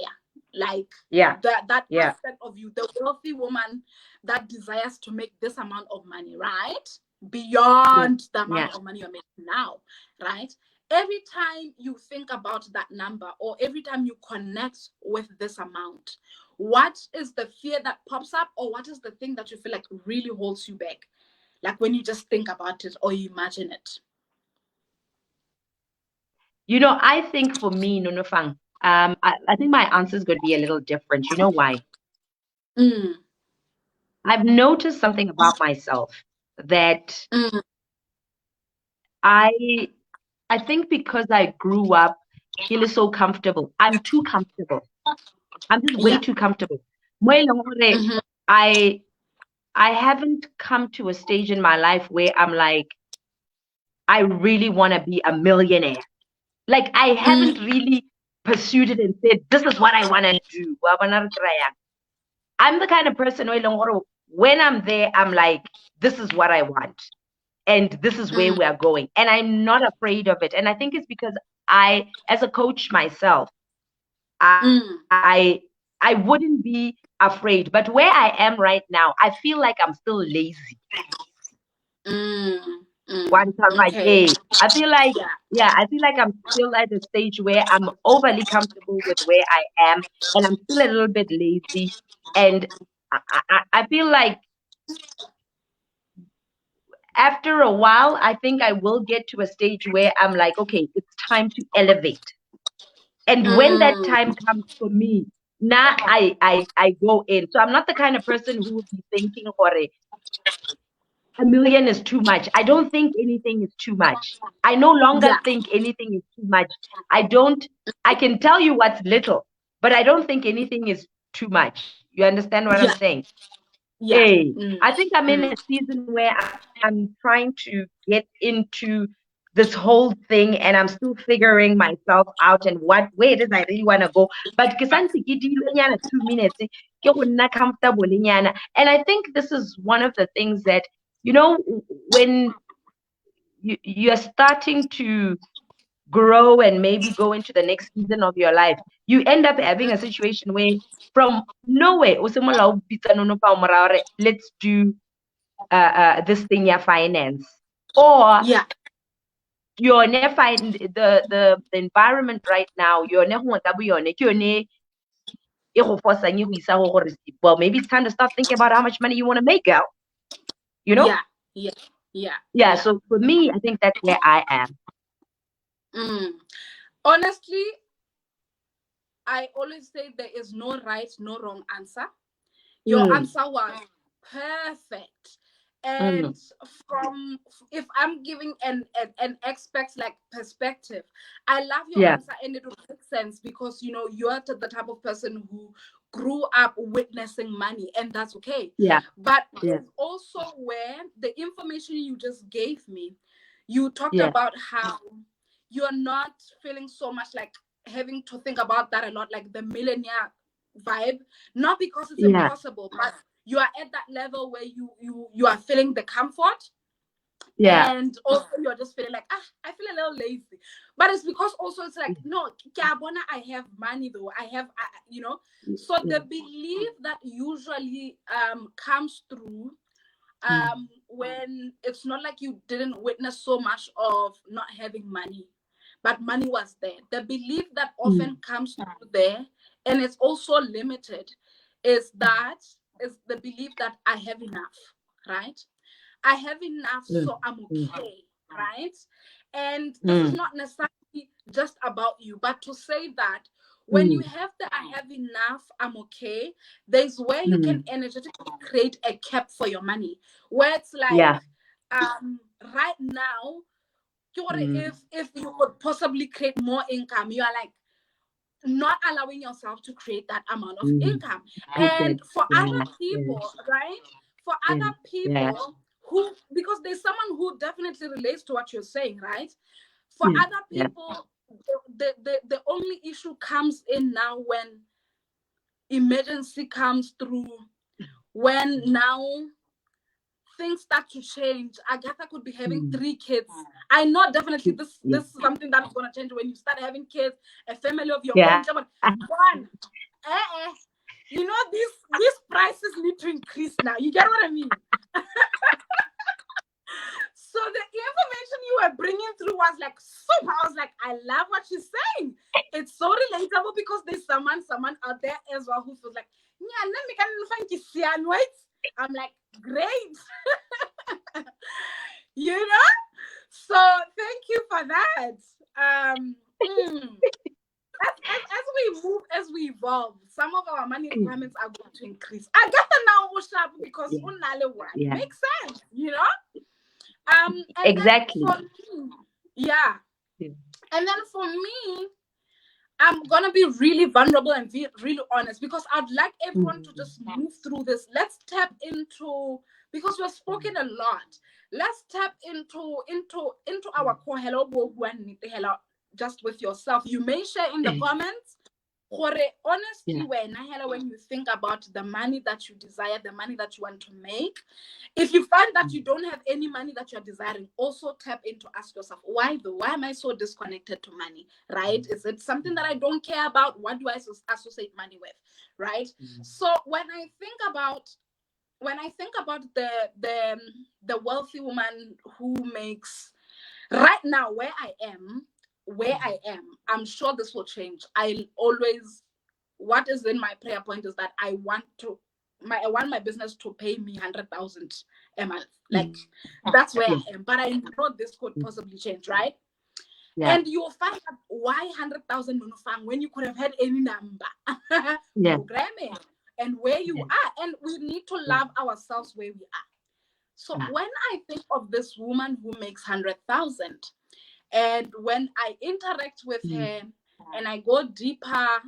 Like, that aspect of you, the wealthy woman that desires to make this amount of money, right? Beyond the amount of money you're making now, right? Every time you think about that number, or every time you connect with this amount, what is the fear that pops up, or what is the thing that you feel like really holds you back? Like when you just think about it or you imagine it. I think for me, Nunufang, I think my answer is going to be a little different. You know why? I've noticed something about myself that I think because I grew up feeling so comfortable. I'm too comfortable. I'm just way too comfortable. I haven't come to a stage in my life where I'm like, I really want to be a millionaire. Like, I haven't really pursued it and said, this is what I want to do. I'm the kind of person when I'm there, I'm like, this is what I want. And this is where we are going. And I'm not afraid of it. And I think it's because as a coach myself, I wouldn't be afraid. But where I am right now, I feel like I'm still lazy. Once I'm like, hey, I feel like, I feel like I'm still at a stage where I'm overly comfortable with where I am, and I'm still a little bit lazy. And I feel like after a while, I think I will get to a stage where I'm like, okay, it's time to elevate. And when that time comes for me, now I go in. So I'm not the kind of person who will be thinking, a million is too much. I don't think anything is too much. I no longer think anything is too much. I can tell you what's little, but I don't think anything is too much. You understand what I'm saying? Hey, I think I'm in a season where I'm trying to get into this whole thing, and I'm still figuring myself out and where it is I really want to go. But ke santse ke dilwe nyana 2 minutes, ke go nna comfortable nyana. And I think this is one of the things that, when you're starting to grow and maybe go into the next season of your life, you end up having a situation where from nowhere, let's do this thing, your finance, or you're never find the environment right now. You're never well, maybe it's time to start thinking about how much money you want to make, girl. Yeah. So for me, I think that's where I am. Honestly, I always say there is no right, no wrong answer. Your answer was perfect. And if I'm giving an expert like perspective, I love your answer, and it will make sense because you're the type of person who grew up witnessing money, and that's okay. Yeah. But Yeah. it's also where the information you just gave me, you talked Yeah. about how you're not feeling so much like having to think about that a lot, like the millionaire vibe, not because it's Yeah. impossible, but you are at that level where you are feeling the comfort, Yeah. and also you're just feeling like, I feel a little lazy. But it's because also it's like, no, I have money though, you know. So Yeah. the belief that usually comes through when it's not like you didn't witness so much of not having money, but money was there. The belief that often comes through there, and it's also limited, is the belief that I have enough, right? I have enough, so I'm okay, right? And this is not necessarily just about you, but to say that when you have the I have enough, I'm okay, there's where you can energetically create a cap for your money, where it's like, Yeah. right now, if you could possibly create more income, you are like not allowing yourself to create that amount of income. And Exactly. for other Yeah. Yeah. people, right? For Yeah. other Yeah. people who, because there's someone who definitely relates to what you're saying, right? For Yeah. other Yeah. people, the only issue comes in now when emergency comes through, when now things start to change. Agatha could be having 3 kids. I know definitely Yeah. this is something that's gonna change when you start having kids, a family of your own. Yeah. But one, you know, these prices need to increase now. You get what I mean? So the information you were bringing through was like super. I was like, I love what she's saying. It's so relatable because there's someone out there as well who feels like, yeah, let me find you, wait. I'm like, great. You know? So thank you for that. As we evolve, some of our money requirements are going to increase. I got the now sharp because Yeah. makes sense, you know? And then Exactly. for me, yeah. Yeah. And then for me, I'm gonna be really vulnerable and be really honest because I'd like everyone to just move through this. Let's tap into, because we've spoken a lot. Let's tap into our core. Hello, just with yourself. You may share in the comments. Honestly, when you think about the money that you desire, the money that you want to make, if you find that you don't have any money that you're desiring, also tap into, ask yourself, why though? Why am I so disconnected to money? Right? Is it something that I don't care about? What do I associate money with? Right? So when I think about the wealthy woman who makes, right now where I am, I'm sure this will change. What is in my prayer point is that I want my business to pay me 100,000 a month. Like that's where I am. But I know this could possibly change, right? Yeah. And you'll find out why 100,000 when you could have had any number. Yeah. Programming and where you are. And we need to love ourselves where we are. So when I think of this woman who makes 100,000, and when I interact with her and I go deeper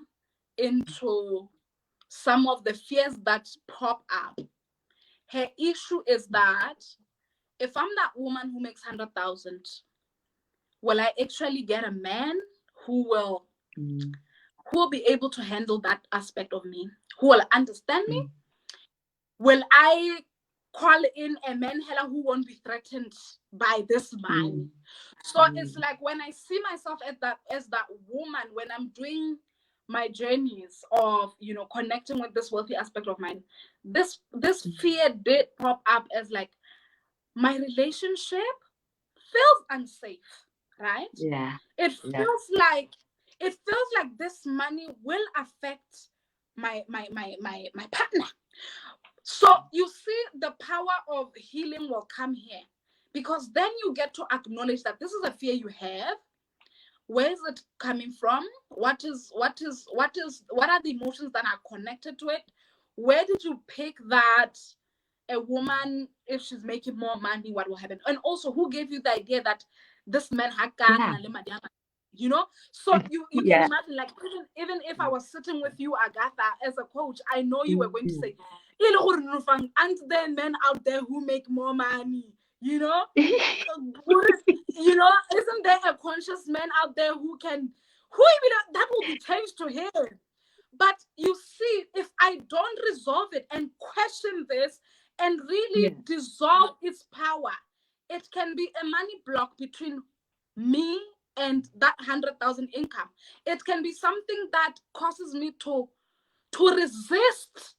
into some of the fears that pop up, her issue is that if I'm that woman who makes 100,000, will I actually get a man who will be able to handle that aspect of me, who will understand me? Will I call in a man who won't be threatened by this money? So it's like when I see myself as that woman, when I'm doing my journeys of connecting with this wealthy aspect of mine, this fear did pop up as like my relationship feels unsafe, right? Yeah. It Yeah. feels like this money will affect my partner. So you see, the power of healing will come here, because then you get to acknowledge that this is a fear you have. Where is it coming from? What are the emotions that are connected to it? Where did you pick that a woman, if she's making more money, what will happen? And also, who gave you the idea that this man Yeah. So you Yeah. can imagine, like, even if I was sitting with you, Agatha, as a coach, I know you were going to say, and then men out there who make more money, isn't there a conscious man out there who even that will be changed to him? But you see, if I don't resolve it and question this and really dissolve its power, it can be a money block between me and that 100,000 income. It can be something that causes me to resist,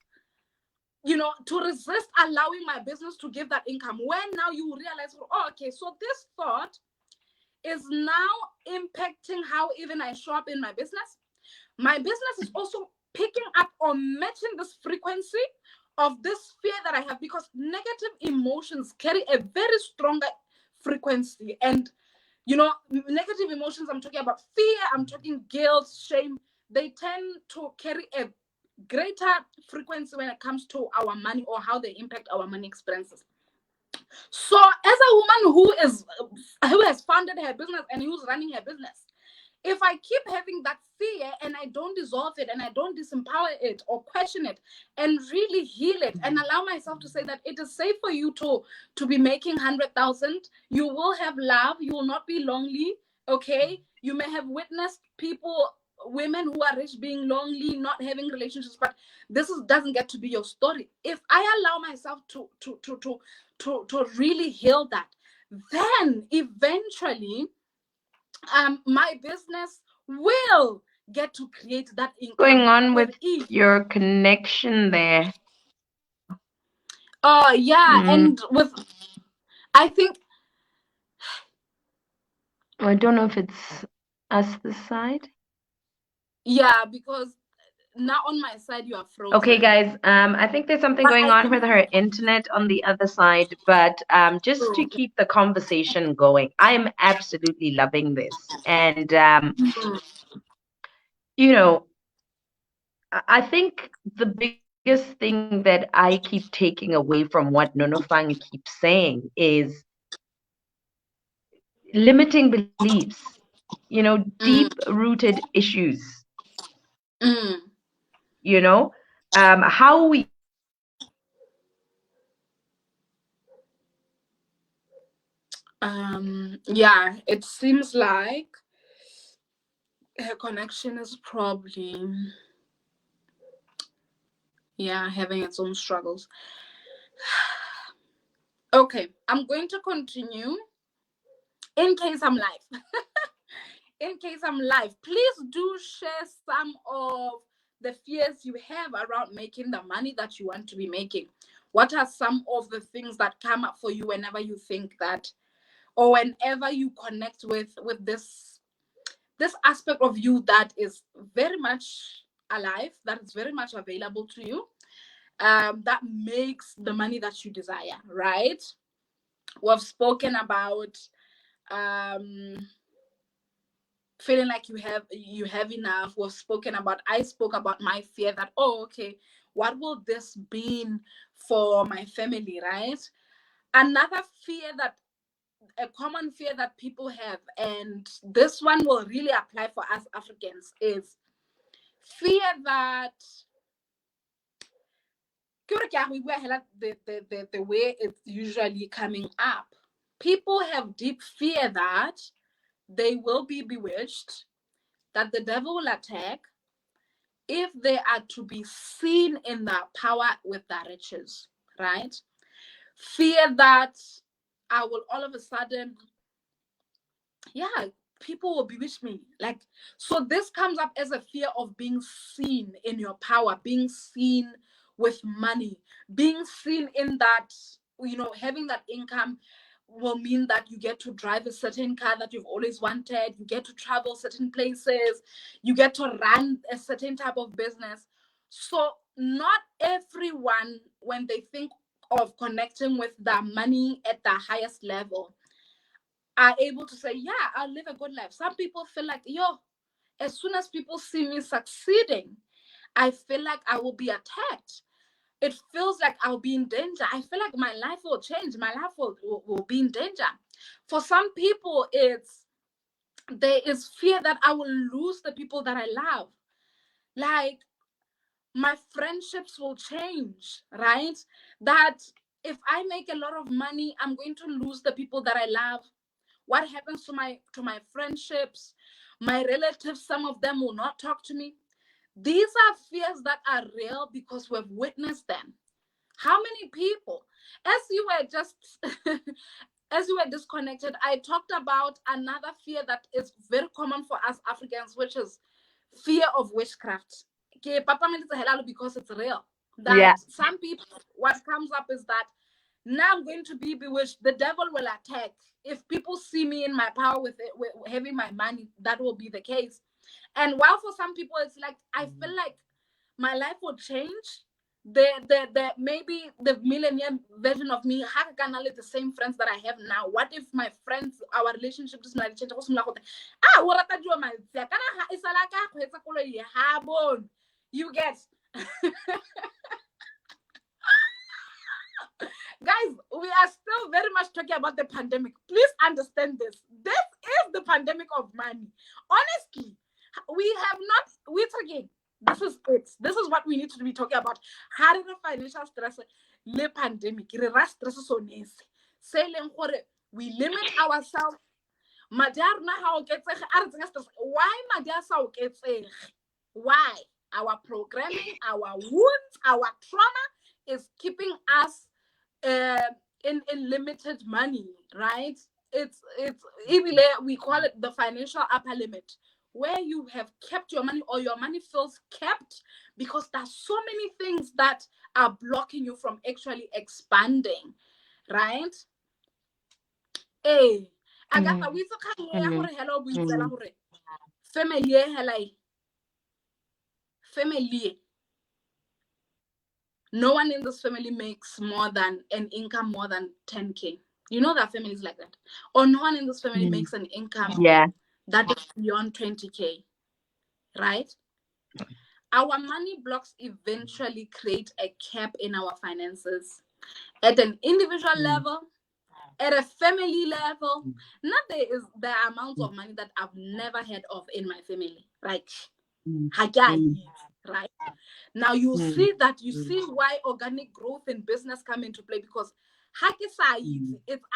to resist allowing my business to give that income. When now you realize, oh, okay, so this thought is now impacting how even I show up in my business. My business is also picking up or matching this frequency of this fear that I have, because negative emotions carry a very stronger frequency. And, negative emotions, I'm talking about fear, I'm talking guilt, shame, they tend to carry a greater frequency when it comes to our money or how they impact our money experiences. So as a woman who has founded her business and who's running her business, if I keep having that fear and I don't dissolve it and I don't disempower it or question it and really heal it and allow myself to say that it is safe for you to be making 100,000, you will have love, you will not be lonely, okay? You may have witnessed women who are rich being lonely, not having relationships, but doesn't get to be your story. If I allow myself to really heal that, then eventually my business will get to create that income. Going on with your connection there. Oh, yeah. And I think, I don't know if it's us this side. Yeah, because now on my side you are frozen. Okay, guys. I think there's something going on with her internet on the other side, but just to keep the conversation going, I am absolutely loving this, and I think the biggest thing that I keep taking away from what Nonofang keeps saying is limiting beliefs, deep-rooted issues, how we yeah, it seems like her connection is probably having its own struggles. Okay, I'm going to continue in case I'm live. In case I'm live, please do share some of the fears you have around making the money that you want to be making. What are some of the things that come up for you whenever you think that, or whenever you connect with this aspect of you that is very much alive, that is very much available to you, that makes the money that you desire, right? We've spoken about feeling like you have enough. I spoke about my fear that, oh, okay, what will this mean for my family, right? Another fear, that a common fear that people have, and this one will really apply for us Africans, is fear that the way it's usually coming up. People have deep fear that they will be bewitched, that the devil will attack if they are to be seen in their power with their riches, right? Fear that I will all of a sudden, people will bewitch me. So this comes up as a fear of being seen in your power, being seen with money, being seen in that, having that income will mean that you get to drive a certain car that you've always wanted, you get to travel certain places, you get to run a certain type of business. So not everyone, when they think of connecting with their money at the highest level, are able to say, yeah, I'll live a good life. Some people feel like, as soon as people see me succeeding, I feel like I will be attacked. It feels like I'll be in danger. I feel like my life will change. My life will be in danger. For some people, it's there is fear that I will lose the people that I love. Like, my friendships will change, right? That if I make a lot of money, I'm going to lose the people that I love. What happens to my friendships? My relatives, some of them will not talk to me. These are fears that are real because we've witnessed them. How many people, as you were just as you were disconnected, I talked about another fear that is very common for us Africans, which is fear of witchcraft. Because it's real. That some people, what comes up is that now I'm going to be bewitched. The devil will attack. If people see me in my power with having my money, that will be the case. And while for some people, it's like, I feel like my life will change. The maybe the millennium version of me, how can I let the same friends that I have now? What if my friends, our relationship just might change? You get guys, we are still very much talking about the pandemic. Please understand this. This is the pandemic of money. Honestly, we have not, we're talking, this is it. This is what we need to be talking about. How did the financial stress, the pandemic, we limit ourselves. Why Why? Our programming, our wounds, our trauma is keeping us in limited money, right? It's we call it the financial upper limit, where you have kept your money or your money feels kept because there's so many things that are blocking you from actually expanding, right? Hey, Agatha, we family. No one in this family makes more than an income more than 10K. You know that families like that. Or no one in this family makes an income that is beyond 20K, right? Our money blocks eventually create a cap in our finances at an individual level, at a family level. Not there is the amounts of money that I've never heard of in my family. Like, right? Now you see why organic growth in business come into play, because it's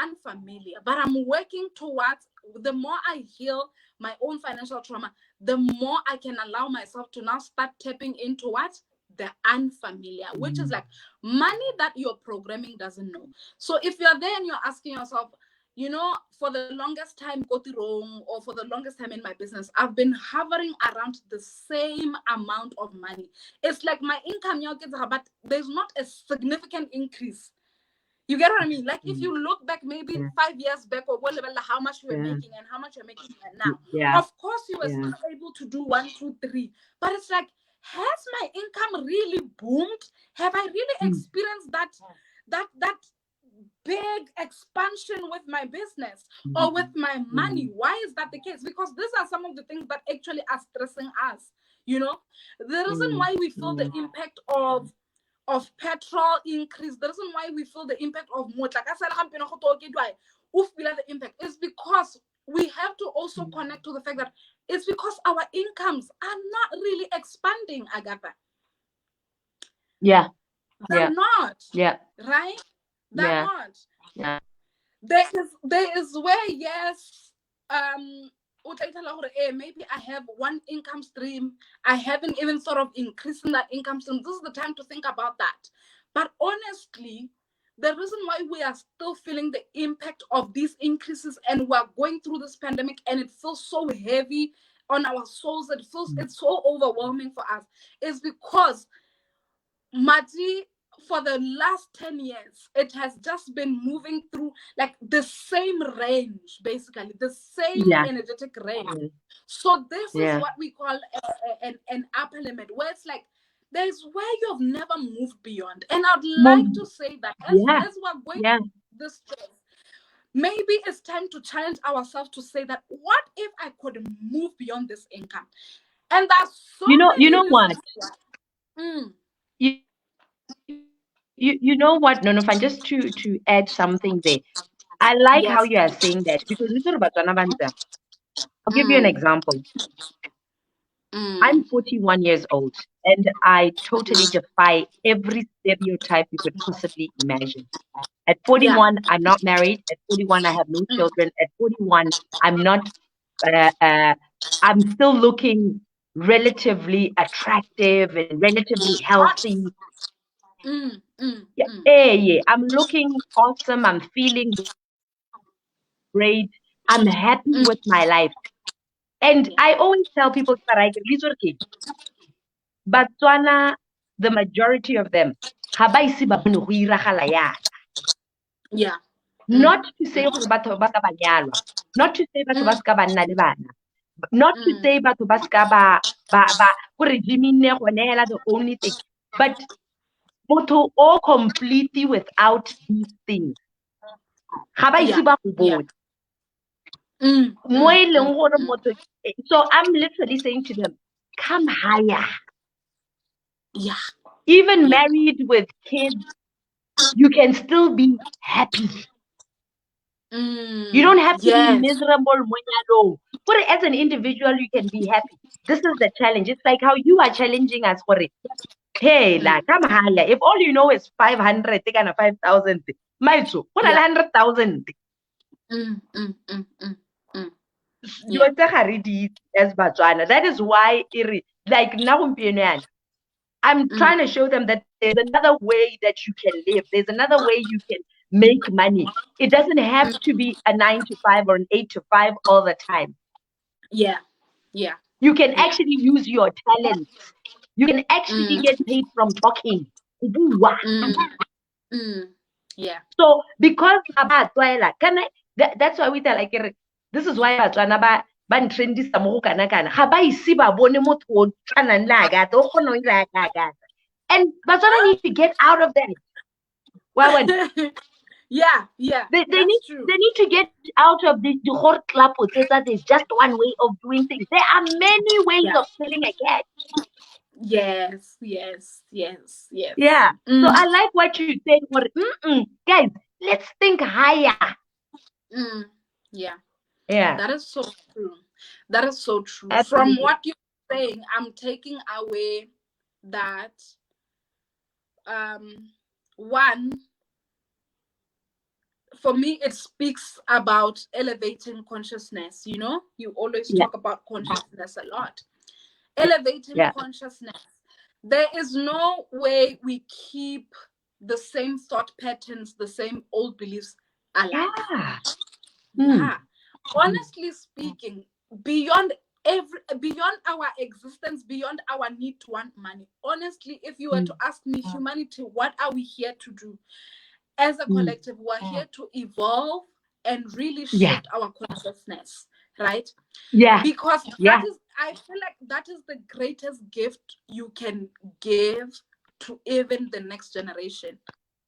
unfamiliar. But I'm working towards, the more I heal my own financial trauma, the more I can allow myself to now start tapping into what? The unfamiliar, which is like money that your programming doesn't know. So if you're there and you're asking yourself, you know, for the longest time, wrong, or for the longest time in my business, I've been hovering around the same amount of money. It's like my income, but there's not a significant increase. You get what I mean? Like if you look back maybe 5 years back or whatever, how much you were making and how much you're making now. Of course, you were still able to do 1, 2, 3. But it's like, has my income really boomed? Have I really experienced that big expansion with my business or with my money? Why is that the case? Because these are some of the things that actually are stressing us. You know, the reason why we feel the impact of petrol increase, the reason why we feel the impact of the impact is because we have to also connect to the fact that it's because our incomes are not really expanding, Agatha. They're not. Right? They're not. There is where, yes, maybe I have one income stream. I haven't even thought of increasing that income stream. This is the time to think about that. But honestly, the reason why we are still feeling the impact of these increases and we're going through this pandemic and it feels so heavy on our souls, it's so overwhelming for us, is because Mati, for the last 10 years, it has just been moving through like the same range, basically, the same energetic range. So this is what we call an upper limit, where it's like, there's where you've never moved beyond. And I'd like to say that as we're going through this stress, maybe it's time to challenge ourselves to say that, what if I could move beyond this income? And that's so you know what? You know what, Nonofan, just to add something there. I like how you are saying that, because we thought about Banza. I'll give you an example. I'm 41 years old, and I totally defy every stereotype you could possibly imagine. At 41, I'm not married. At 41, I have no children. At 41, I'm not, I'm still looking relatively attractive and relatively healthy. Yeah, I'm looking awesome. I'm feeling great. I'm happy with my life. And I always tell people, Batswana, the majority of them, ga ba ise ba bone go iragala yana. Yeah. Not to say gore batho ba ska ba nyalwa, not to say batho ba ska ba nna le bana, not to say batho ba ska ba gore Jimmy nne gone hela the only thing, but motho o completely without these things ga ba ise ba go bone. Mo e leng gore motho, so I'm literally saying to them, come higher. Yeah. Even married with kids, you can still be happy. You don't have to be miserable. But as an individual, you can be happy. This is the challenge. It's like how you are challenging us for it. Hey, like, come higher. If all you know is 500, take on a 5,000. Maitso, what 100,000? You are as Batswana. That is why, like, now I'm trying to show them that there's another way that you can live. There's another way you can make money. It doesn't have to be a 9 to 5 or an 8 to 5 all the time. Yeah. You can actually use your talents. You can actually get paid from talking. Yeah. So because that's why we tell like this is why Batswana ba ntrendisa mo go kana kana ga ba ise ba bone motho o tshwanang le Agatha o kgona go ira Agatha. And Batswana need to get out of that. Well, yeah. They need to get out of the whole club that there's just one way of doing things. There are many ways of selling a cat. Yes. Yeah. So I like what you said. Guys, let's think higher. Yeah. Yeah. That is so true. That is so true. Absolutely. From what you're saying, I'm taking away that one, for me, it speaks about elevating consciousness. You know, you always talk about consciousness a lot. Elevating consciousness. There is no way we keep the same thought patterns, the same old beliefs alive. Yeah. Honestly speaking, beyond our existence, beyond our need to want money, honestly, if you were to ask me, humanity, what are we here to do? As a collective, we're here to evolve and really shift our consciousness, right? Yeah. Because I feel like that is the greatest gift you can give to even the next generation,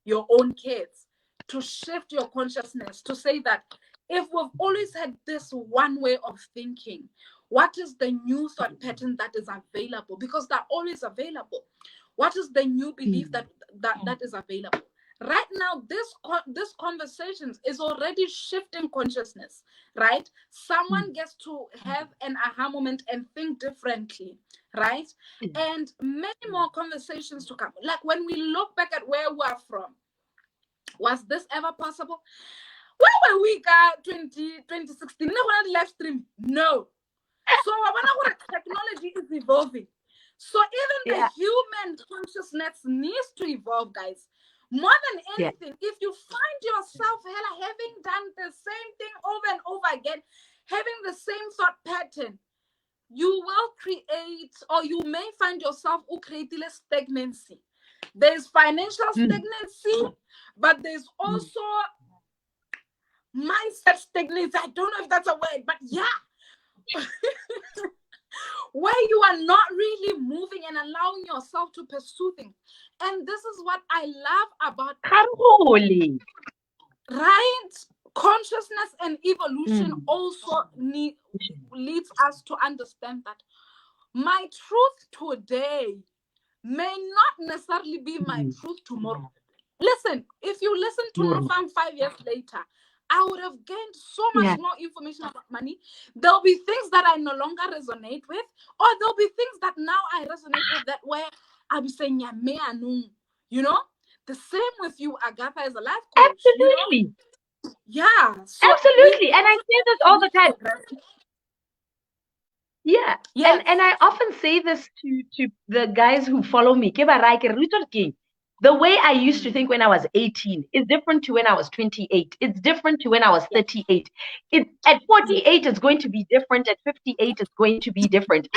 your own kids, to shift your consciousness, to say that if we've always had this one way of thinking, what is the new thought pattern that is available? Because they're always available. What is the new belief that is available? Right now, this conversation is already shifting consciousness, right? Someone gets to have an aha moment and think differently, right? And many more conversations to come. Like when we look back at where we are from, was this ever possible? Where were we, 2016? No one live stream. No. So technology is evolving. So even the human consciousness needs to evolve, guys. More than anything, if you find yourself having done the same thing over and over again, having the same thought pattern, you will create, or you may find yourself creating stagnancy. There's financial stagnancy, but there's also mindset stagnancy. I don't know if that's a word, but where you are not really moving and allowing yourself to pursue things. And this is what I love about right? Consciousness and evolution also leads us to understand that my truth today may not necessarily be my truth tomorrow. Listen, if you listen to Mofam 5 years later, I would have gained so much more information about money. There'll be things that I no longer resonate with, or there'll be things that now I resonate with that where I'll be saying, yeah, me anu, you know? The same with you, Agatha, as a life coach. Absolutely. You know? Yeah. So Absolutely. And I say this all the time. Yeah. Yes. And I often say this to the guys who follow me. The way I used to think when I was 18 is different to when I was 28. It's different to when I was 38. At 48, it's going to be different. At 58, it's going to be different.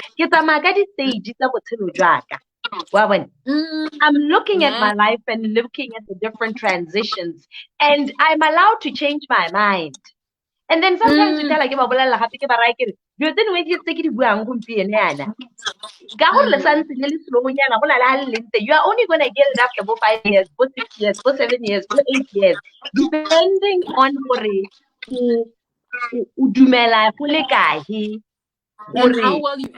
I'm looking at my life and looking at the different transitions, and I'm allowed to change my mind. And then sometimes we tell like, you are only going to get it after 5 years, 6 years, 7 years, 8 years, depending on and how well you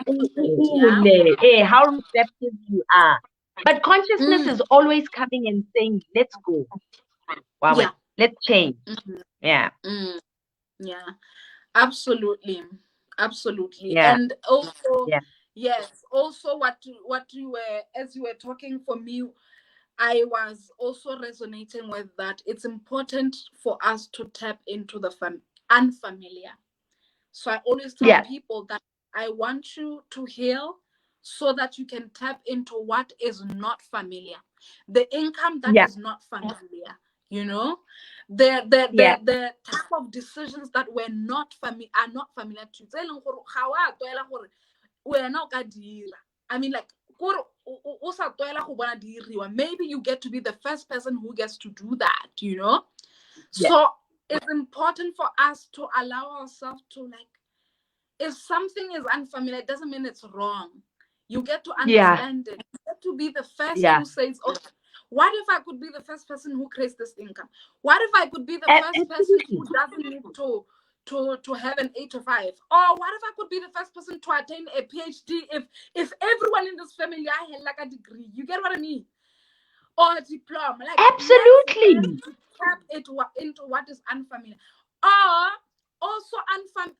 how receptive you are. But consciousness is always coming and saying, let's go. Wow, yeah. Let's change. Yeah. Yeah. Absolutely. Absolutely. Yeah. And also, yes, also what you were, as you were talking, for me, I was also resonating with that. It's important for us to tap into the unfamiliar. So I always tell people that I want you to heal so that you can tap into what is not familiar. The income that is not familiar, you know? The type of decisions that are not familiar to you. I mean, like, maybe you get to be the first person who gets to do that, you know? So it's important for us to allow ourselves to, like, if something is unfamiliar, it doesn't mean it's wrong. You get to understand it. You get to be the first who says, oh, what if I could be the first person who creates this income? What if I could be the first person who doesn't need to have an 8 to 5? Or what if I could be the first person to attain a PhD if everyone in this family I had like a degree? You get what I mean? Or a diploma. Like, absolutely. Tap into what is unfamiliar. Or also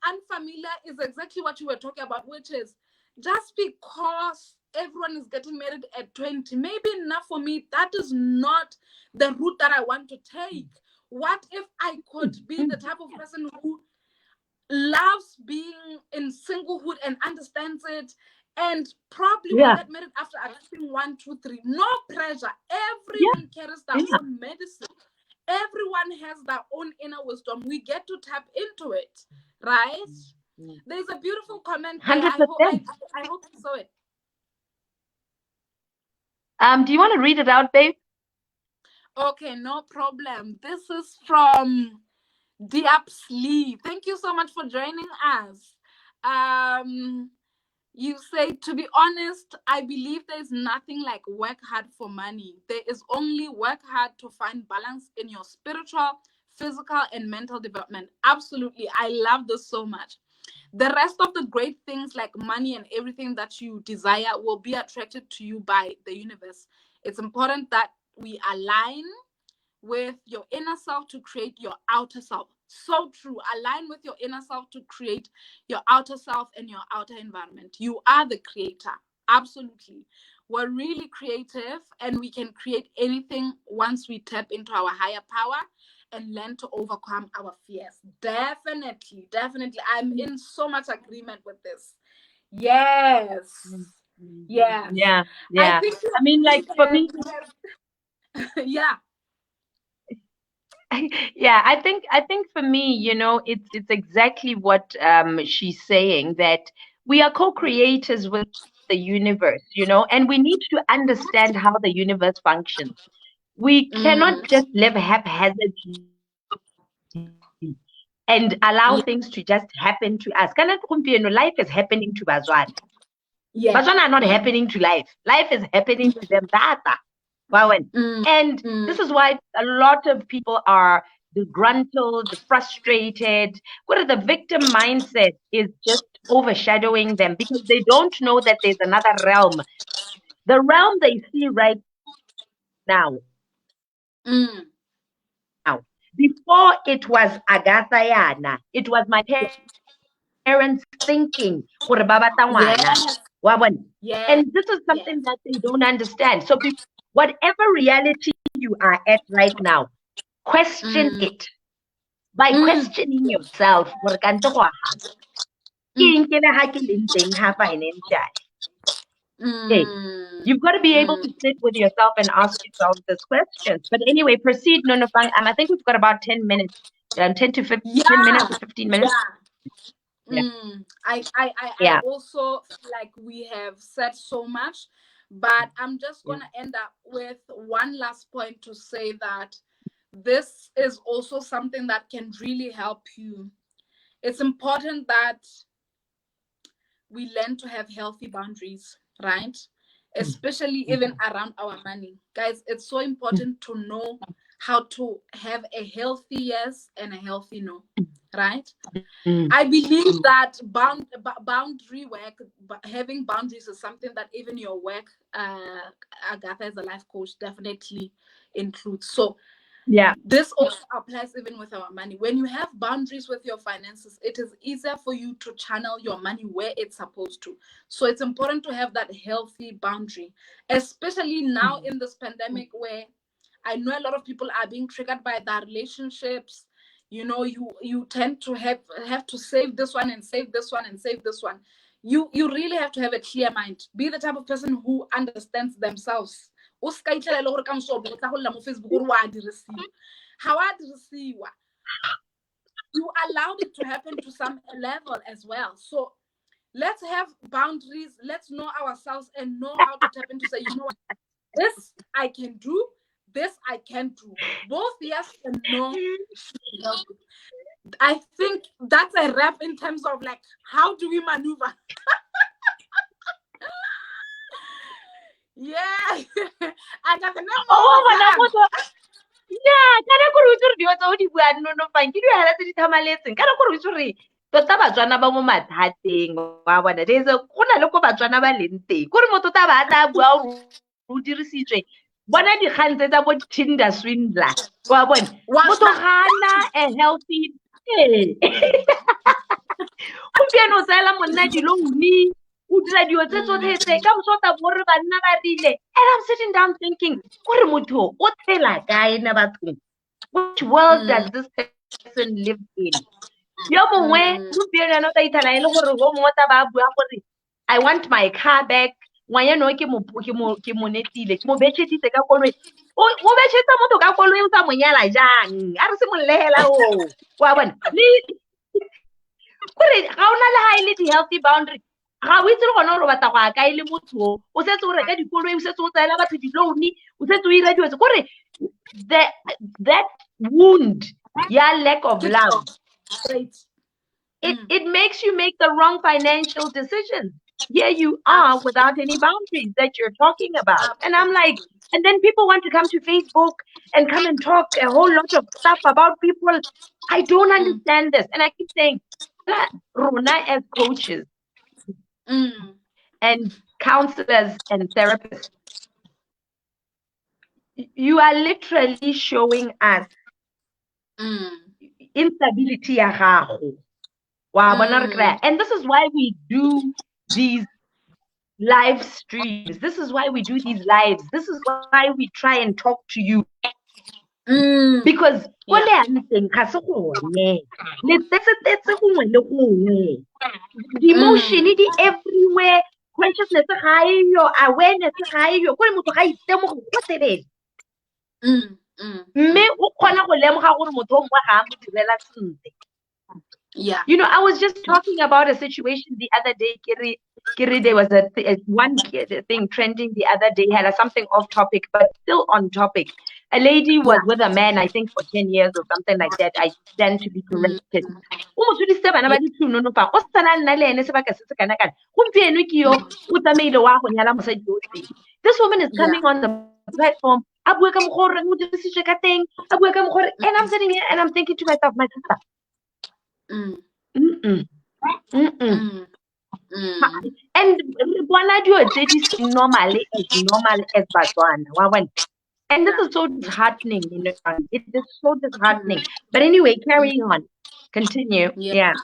unfamiliar is exactly what you were talking about, which is just because everyone is getting married at 20, maybe enough for me, that is not the route that I want to take. What if I could be the type of person who loves being in singlehood and understands it, and probably will get married after achieving 1, 2, 3. No pressure. Everyone carries their own medicine. Everyone has their own inner wisdom. We get to tap into it, right? There's a beautiful comment there. 100%. I hope you saw it. Do you want to read it out, babe? Okay, no problem. This is from Diap Sleep. Thank you so much for joining us. You say, to be honest, I believe there's nothing like work hard for money. There is only work hard to find balance in your spiritual, physical, and mental development. Absolutely. I love this so much. The rest of the great things like money and everything that you desire will be attracted to you by the universe. It's important that we align with your inner self to create your outer self. So true. Align with your inner self to create your outer self and your outer environment. You are the creator. Absolutely. We're really creative, and we can create anything once we tap into our higher power and learn to overcome our fears. Definitely. I'm in so much agreement with this. Yes. Yeah. I mean, like, for me, yeah. Yeah, I think for me, it's exactly what she's saying, that we are co-creators with the universe, and we need to understand how the universe functions. We cannot just live haphazardly and allow things to just happen to us. Life is happening to Bazwan. Bazwan are not happening to life. Life is happening to them. And this is why a lot of people are disgruntled, frustrated. The victim mindset is just overshadowing them because they don't know that there's another realm. The realm they see right now before it was Agatha yana, it was my parents thinking gore ba batla ngwana. Yes. Wa bona? Yes. And this is something that they don't understand. So whatever reality you are at right now, question it. By questioning yourself, gore kante go aga. Ke eng ke le ha ke leng teng ha financial. Okay. You've got to be able to sit with yourself and ask yourself these questions. But anyway, proceed, Nonofang. I think we've got about 10 minutes, 10 to 15 minutes or 15 minutes. Yeah. I also feel like we have said so much, but I'm just going to end up with one last point to say that this is also something that can really help you. It's important that we learn to have healthy boundaries, right? Especially even around our money. Guys, it's so important to know how to have a healthy yes and a healthy no, right? I believe that boundary work, having boundaries is something that even your work, Agatha as a life coach, definitely includes. So this also applies even with our money. When you have boundaries with your finances, it is easier for you to channel your money where it's supposed to. So it's important to have that healthy boundary, especially now in this pandemic where I know a lot of people are being triggered by their relationships. You know, you tend to have to save this one and save this one and save this one. You really have to have a clear mind. Be the type of person who understands themselves. You allowed it to happen to some level as well. So let's have boundaries. Let's know ourselves and know how to tap into say, you know what, this I can do, this I can't do. Both yes and no. I think that's a wrap in terms of like, how do we maneuver? Yeah. I got the kana gore o tsore dio tsa o di bua Nonofang ke di hala tse di thamaletseng kana gore o tsore tota Batswana ba mo mathateng wa bona go na le ko Batswana ba leng teng gore motho ta ba tla bua o dirisitswe bona dikgang tse tsa bo Tinder swindler wa bona motho ga ana a healthy gompieno o tsaela monna di-loan o dira dio tse tsotlhe tse ka mosota bore banna ba rile and I'm sitting down thinking gore motho o tshela kae na bathong, which world does this person live in? Yo mongwe gompieno yana o tla ithala e le gore go mongwe tla ba bua gore I want my car back, ngwanyeno ke mo netile ke mo betšheditse ka koloi o betšhetsa motho ka koloi o tsa monyala jang a re se molehela o wa bona gore ga ona le ha ile di-healthy boundary ga o itse le gone gore o batla go a kae le motho o setse o reka dikoloi o setse o tsaela batho di-loan o setse o ira diwetse gore that wound ya lack of love it makes you make the wrong financial decisions. Here you are without any boundaries that you're talking about. And I'm like, and then people want to come to Facebook and come and talk a whole lot of stuff about people. I don't understand this. And I keep saying, Rona as coaches and counselors and therapists, you are literally showing us instability ya gago. And this is why we do these live streams. This is why we do these lives. This is why we try and talk to you. Because the emotion is everywhere. Consciousness awareness You know, I was just talking about a situation the other day, Kiri, there was one thing trending the other day, had something off topic, but still on topic. A lady was with a man, I think, for 10 years or something like that. I stand to be corrected. This woman is coming on the platform, and I'm sitting here and I'm thinking to myself, my sister, and bona dio tse di seng normal as Batswana wa bona, And this Yeah. is so disheartening, it is so disheartening. But anyway, carry on. Continue. Yeah. Yeah.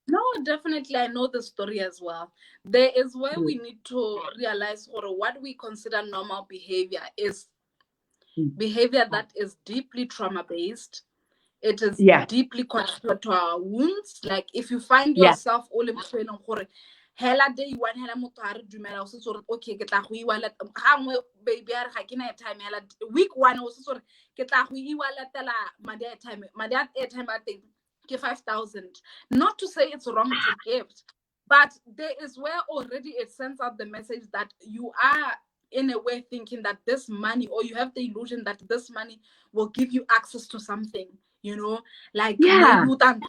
No, definitely. I know the story as well. There is where Mm, we need to realize what we consider normal behavior is mm. behavior that is deeply trauma based. It is Yeah. deeply connected to our wounds. Like if you find Yeah. yourself all in hela day one hela motho a re dumela o se sore okay ke tla go iwala gangwe baby a re ga ke na time hela week one o se sore ke tla go iwalatela madi a airtime a teng ke 5,000. Not to say it's wrong to give, but there is where already it sends out the message that you are in a way thinking that this money, or you have the illusion that this money will give you access to something, like Yeah. maybe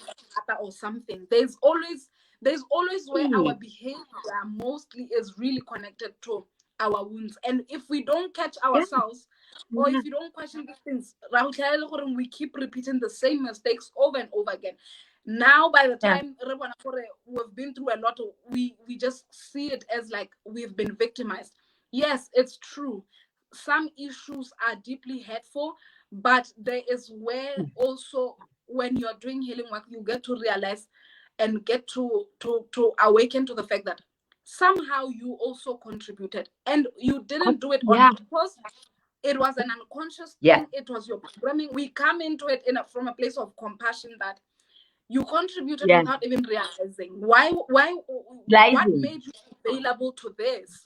or something. There's always where our Mm. behavior mostly is really connected to our wounds. And if we don't catch Yeah. ourselves, or Yeah. if you don't question these things, we keep repeating the same mistakes over and over again. Now, by the Yeah. time we've been through a lot, we just see it as like we've been victimized. Yes, it's true. Some issues are deeply hurtful, but there is where also when you're doing healing work, you get to realize and get to awaken to the fact that somehow you also contributed, and you didn't do it on Yeah. purpose. It was an unconscious Yeah. thing. It was your programming. We come into it from a place of compassion that you contributed Yeah. without even realizing. What Rising. made you available to this?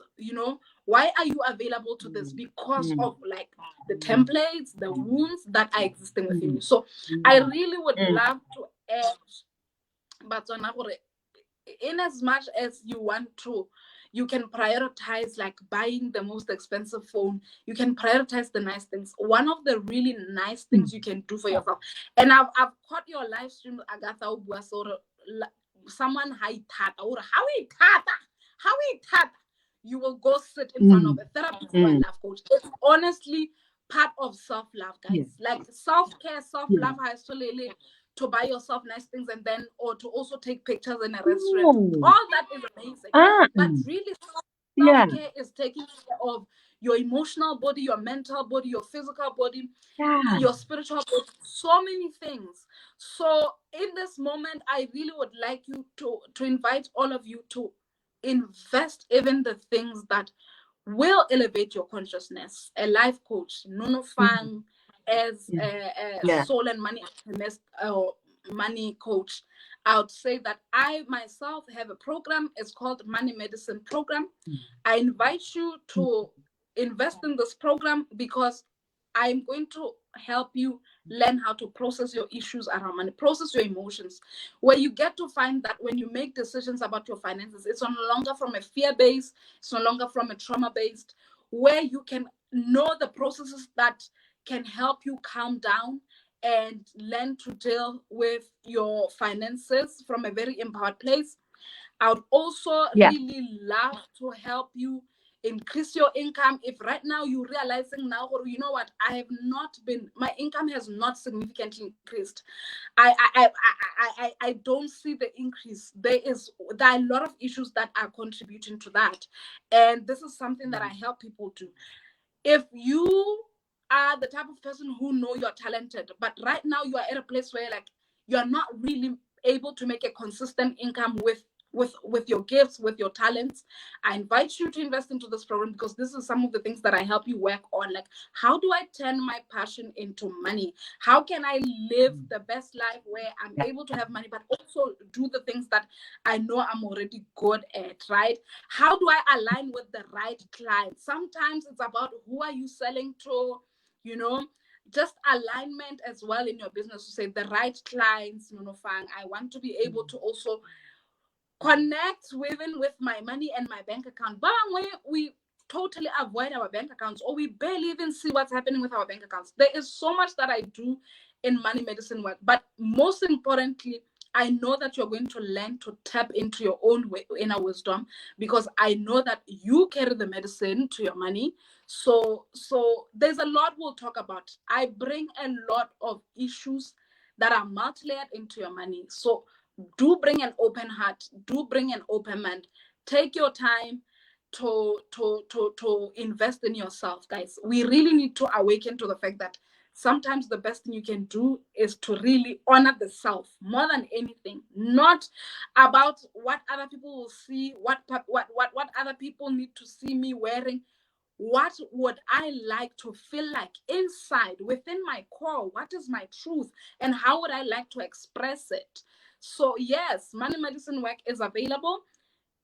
Why are you available to this? Mm. Because Mm. of like the templates, the wounds that are existing within Mm. you. So I Mm. really would Mm. love to add, but in as much as you can prioritize like buying the most expensive phone. You can prioritize the nice things. One of the really nice Mm. things you can do for yourself, and I've caught your live stream, Agatha, someone how you will go sit in front of Mm. a therapist or a Mm. life coach. It's honestly part of self-love, Yeah. guys. Like self-care, Yeah. self-love has to buy yourself nice things, and then or to also take pictures in a restaurant. Oh. All that is amazing. Ah. But really, Yeah. self-care is taking care of your emotional body, your mental body, your physical body, Yeah. your spiritual body, so many things. So in this moment, I really would like you to invite all of you to invest even the things that will elevate your consciousness. A life coach, Nono Mm. Fang, as Yeah. a Yeah. soul and money alchemist or money coach, I would say that I myself have a program. It's called Money Medicine Program. Mm. I invite you Mm. to invest in this program because I'm going to help you learn how to process your issues around money, process your emotions, where you get to find that when you make decisions about your finances, it's no longer from a fear base, it's no longer from a trauma based, where you can know the processes that can help you calm down and learn to deal with your finances from a very empowered place. I would also Yeah. really love to help you increase your income. If right now you're realizing now, or you know what, my income has not significantly increased. I don't see the increase. There are a lot of issues that are contributing to that, and this is something that I help people do. If you are the type of person who know you're talented, but right now you are at a place where like you're not really able to make a consistent income with your gifts, with your talents, I invite you to invest into this program because this is some of the things that I help you work on. Like, how do I turn my passion into money? How can I live Mm. the best life where I'm Yeah. able to have money, but also do the things that I know I'm already good at, right? How do I align with the right client? Sometimes it's about who are you selling to, you know, just alignment as well in your business to say the right clients, I want to be able to also connect with my money and my bank account. But when we totally avoid our bank accounts or we barely even see what's happening with our bank accounts. There is so much that I do in money medicine work. But most importantly, I know that you're going to learn to tap into your own inner wisdom because I know that you carry the medicine to your money. So there's a lot we'll talk about. I bring a lot of issues that are multi-layered into your money. So do bring an open heart, do bring an open mind. Take your time, to invest in yourself, guys. We really need to awaken to the fact that sometimes the best thing you can do is to really honor the self more than anything. Not about what other people will see, what other people need to see me wearing. What would I like to feel like inside, within my core? What is my truth, and how would I like to express it? So yes, money medicine work is available.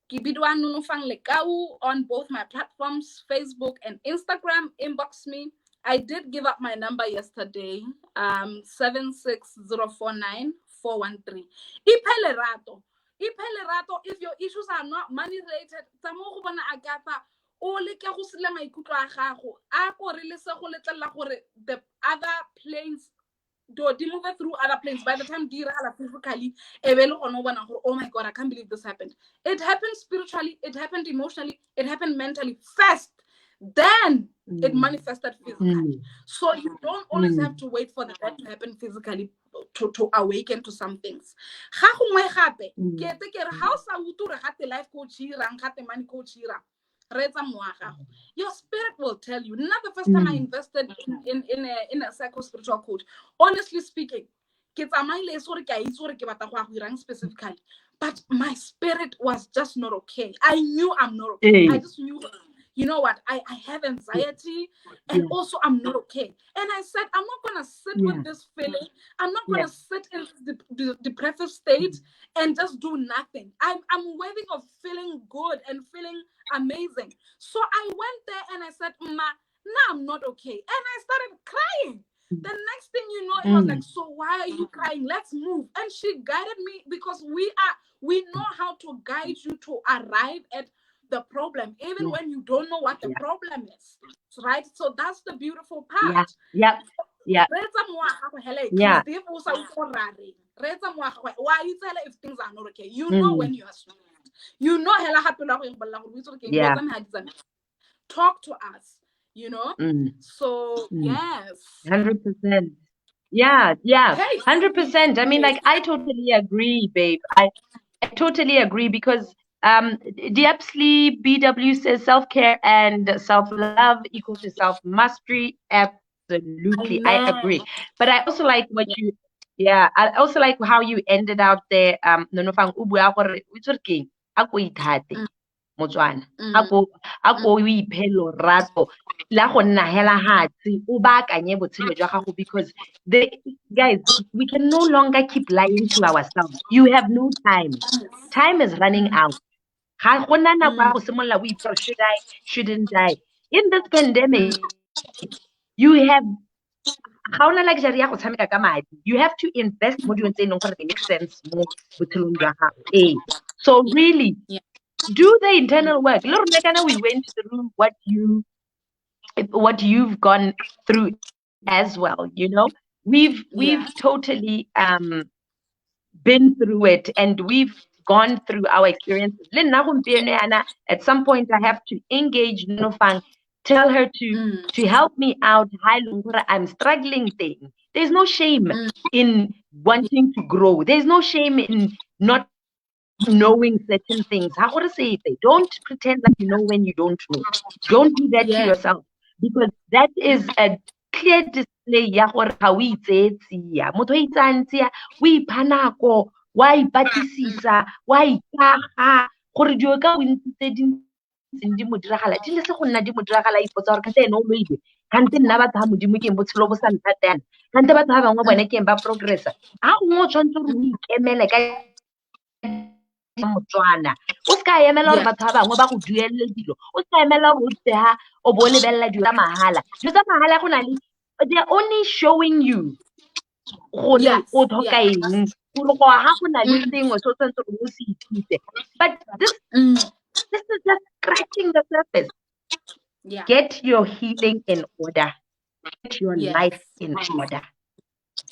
Kibidwa Nunufang Lekau on both my platforms, Facebook and Instagram. Inbox me. I did give up my number yesterday, 76049 413. Ipelerato. If your issues are not money related, tamo go bona Agatha o leke go sile maikutlo a gago a go re le se go letlela gore the other planes do move through other planes. By the time diragala physically, oh my God, I can't believe this happened. It happened spiritually, it happened emotionally, it happened mentally first. Then it manifested physically. So you don't always have to wait for that to happen physically to awaken to some things. Life coach money coach. Your spirit will tell you. Not the first time I invested in a psycho-spiritual coach. Honestly speaking, specifically, but my spirit was just not okay. I knew I'm not okay. I just knew, you know what, I have anxiety and also I'm not okay. And I said, I'm not going to sit with this feeling. I'm not going to sit in the depressive state and just do nothing. I'm waiting of feeling good and feeling amazing. So I went there and I said, Ma, now I'm not okay. And I started crying. The next thing you know, it was like, so why are you crying? Let's move. And she guided me because we know how to guide you to arrive at the problem, even when you don't know what the problem is, right? So that's the beautiful part. Yeah. If things are not okay, you know when you are stressed. You know, talk to us, you know. So yes, 100%. Yeah, 100%. I mean, like, I totally agree, babe. I totally agree because Diepsley BW says self-care and self-love equal to self-mastery. Absolutely, I agree. But I also like what you, I also like how you ended out there. Nonofang ubua gore o itse ke ako ithate motswana ako o iphe lorato la go nna hela hatsi o baakanye botshelo jwa gago because guys, we can no longer keep lying to ourselves. You have no time. Time is running out. Ga gona nako ya go simolola o ipotsa should I, shouldn't I? In this pandemic, you have you have to invest mo dilong tse e leng gore they make sense mo botshelong jwa gago. So really, do the internal work. We went through what you've gone through as well. You know, we've totally been through it, and we've gone through our experiences. At some point, I have to engage Nofang, tell her to help me out. I'm struggling thing. There's no shame in wanting to grow. There's no shame in not knowing certain things. How would I say it? Don't pretend like you know when you don't know. Don't do that to yourself, because that is a clear display ya gore ga o itsetsia motho a itsang tsia o ipha nako wa ipatlisisa wa ikaga gore dio ka bontsi tse dintsi di mo diragala di le se go nna di mo diragala ipotsa gore ka ene o loile kante nna batho ga modimo ke botshelo bo sa ntatana kante batho ba bangwe bone ke ba progressa a o tshwanetse re o ikemele ka motswana o ska emela gore batho ba bangwe ba go duelle dilo o ska emela gore o tseha o bo lebella dilo tsa mahala go na le they're only showing you gore o tlhoka eng gore go ha go na le sengwe so tshwanetse gore o se ithute, but this is just scratching the surface. Get your healing in order, get your life in order,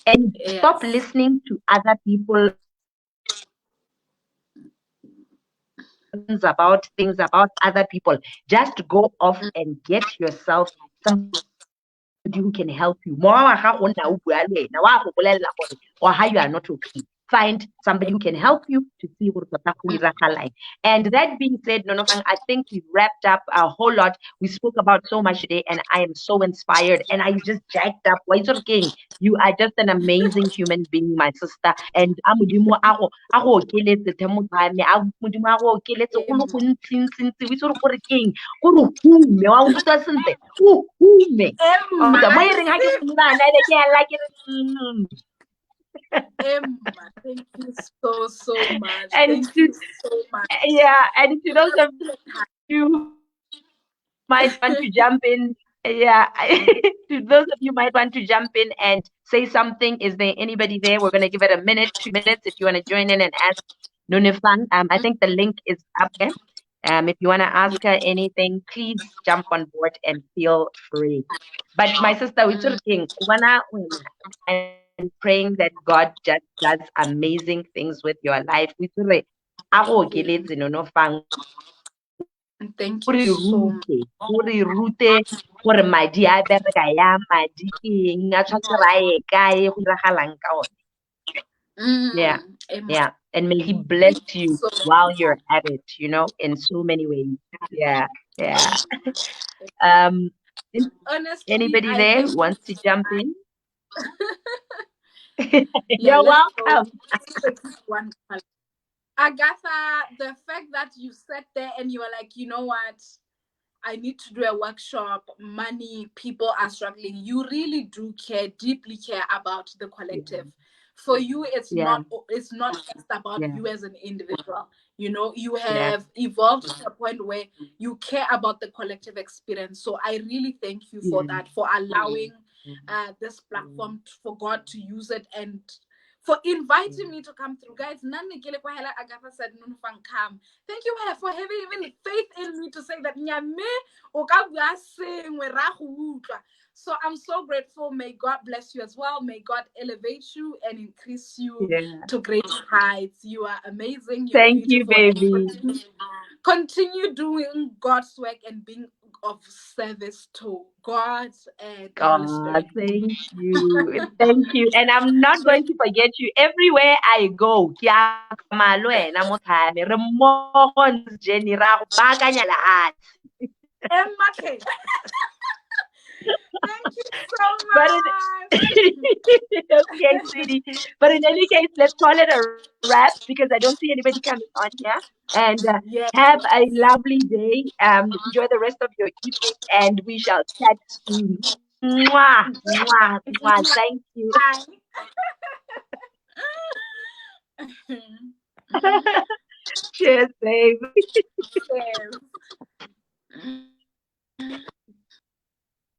and stop listening to other people about things about other people. Just go off and get yourself somebody who can help you. Or how you are not okay. find somebody who can help you to see what like. And that being said, Nonofang, I think we've wrapped up a whole lot. We spoke about so much today, and I am so inspired, and I'm just jacked up. Why king? You are just an amazing human being, my sister. And amudimo ako keletse temo tsame, amudimo ako keletse go le go ntsi we sort of gore king go re hume wa utlwa sentle o hume o mo ireng ha ke go nna ile ke ya like Emma, thank you so much. and Thank you so much. yeah, and to those of you who might want to jump in, yeah, to those of you might want to jump in and say something. Is there anybody there? We're going to give it a minute, 2 minutes, if you want to join in and ask Nunifang. I think the link is up there. If you want to ask her anything, please jump on board and feel free. But my sister, we're talking, I'm praying that God just does amazing things with your life. We Thank you so much. gore rute gore madi a bereka ya madi eng a tshwantse ra ye kae go diragalang ka one. Yeah, yeah, and may he bless you while you're at it, in so many ways. Yeah, yeah. Honestly, Anybody there who wants to jump in? Yeah, You're welcome. Agatha, the fact that you sat there and you were like, you know what? I need to do a workshop. Money, people are struggling. You really do care, deeply care about the collective. Yeah. For you, it's not just about you as an individual. You have evolved to a point where you care about the collective experience. So I really thank you for that, for allowing this platform for God to use it, and for inviting me to come through. Guys, Agatha said, come. Thank you for having even faith in me to say that so I'm so grateful. May God bless you as well. May God elevate you and increase you to great heights. You are amazing. You're Thank beautiful. you, baby. Continue doing God's work and being of service to God and the Holy Spirit. Thank you. Thank you. And I'm not going to forget you. Everywhere I go, Thank you so much. Okay, sweetie. But in any case, let's call it a wrap because I don't see anybody coming on here. And have a lovely day. Enjoy the rest of your evening, and we shall chat soon. Mwah, mwah, mwah. Thank you. Cheers, babe. Cheers.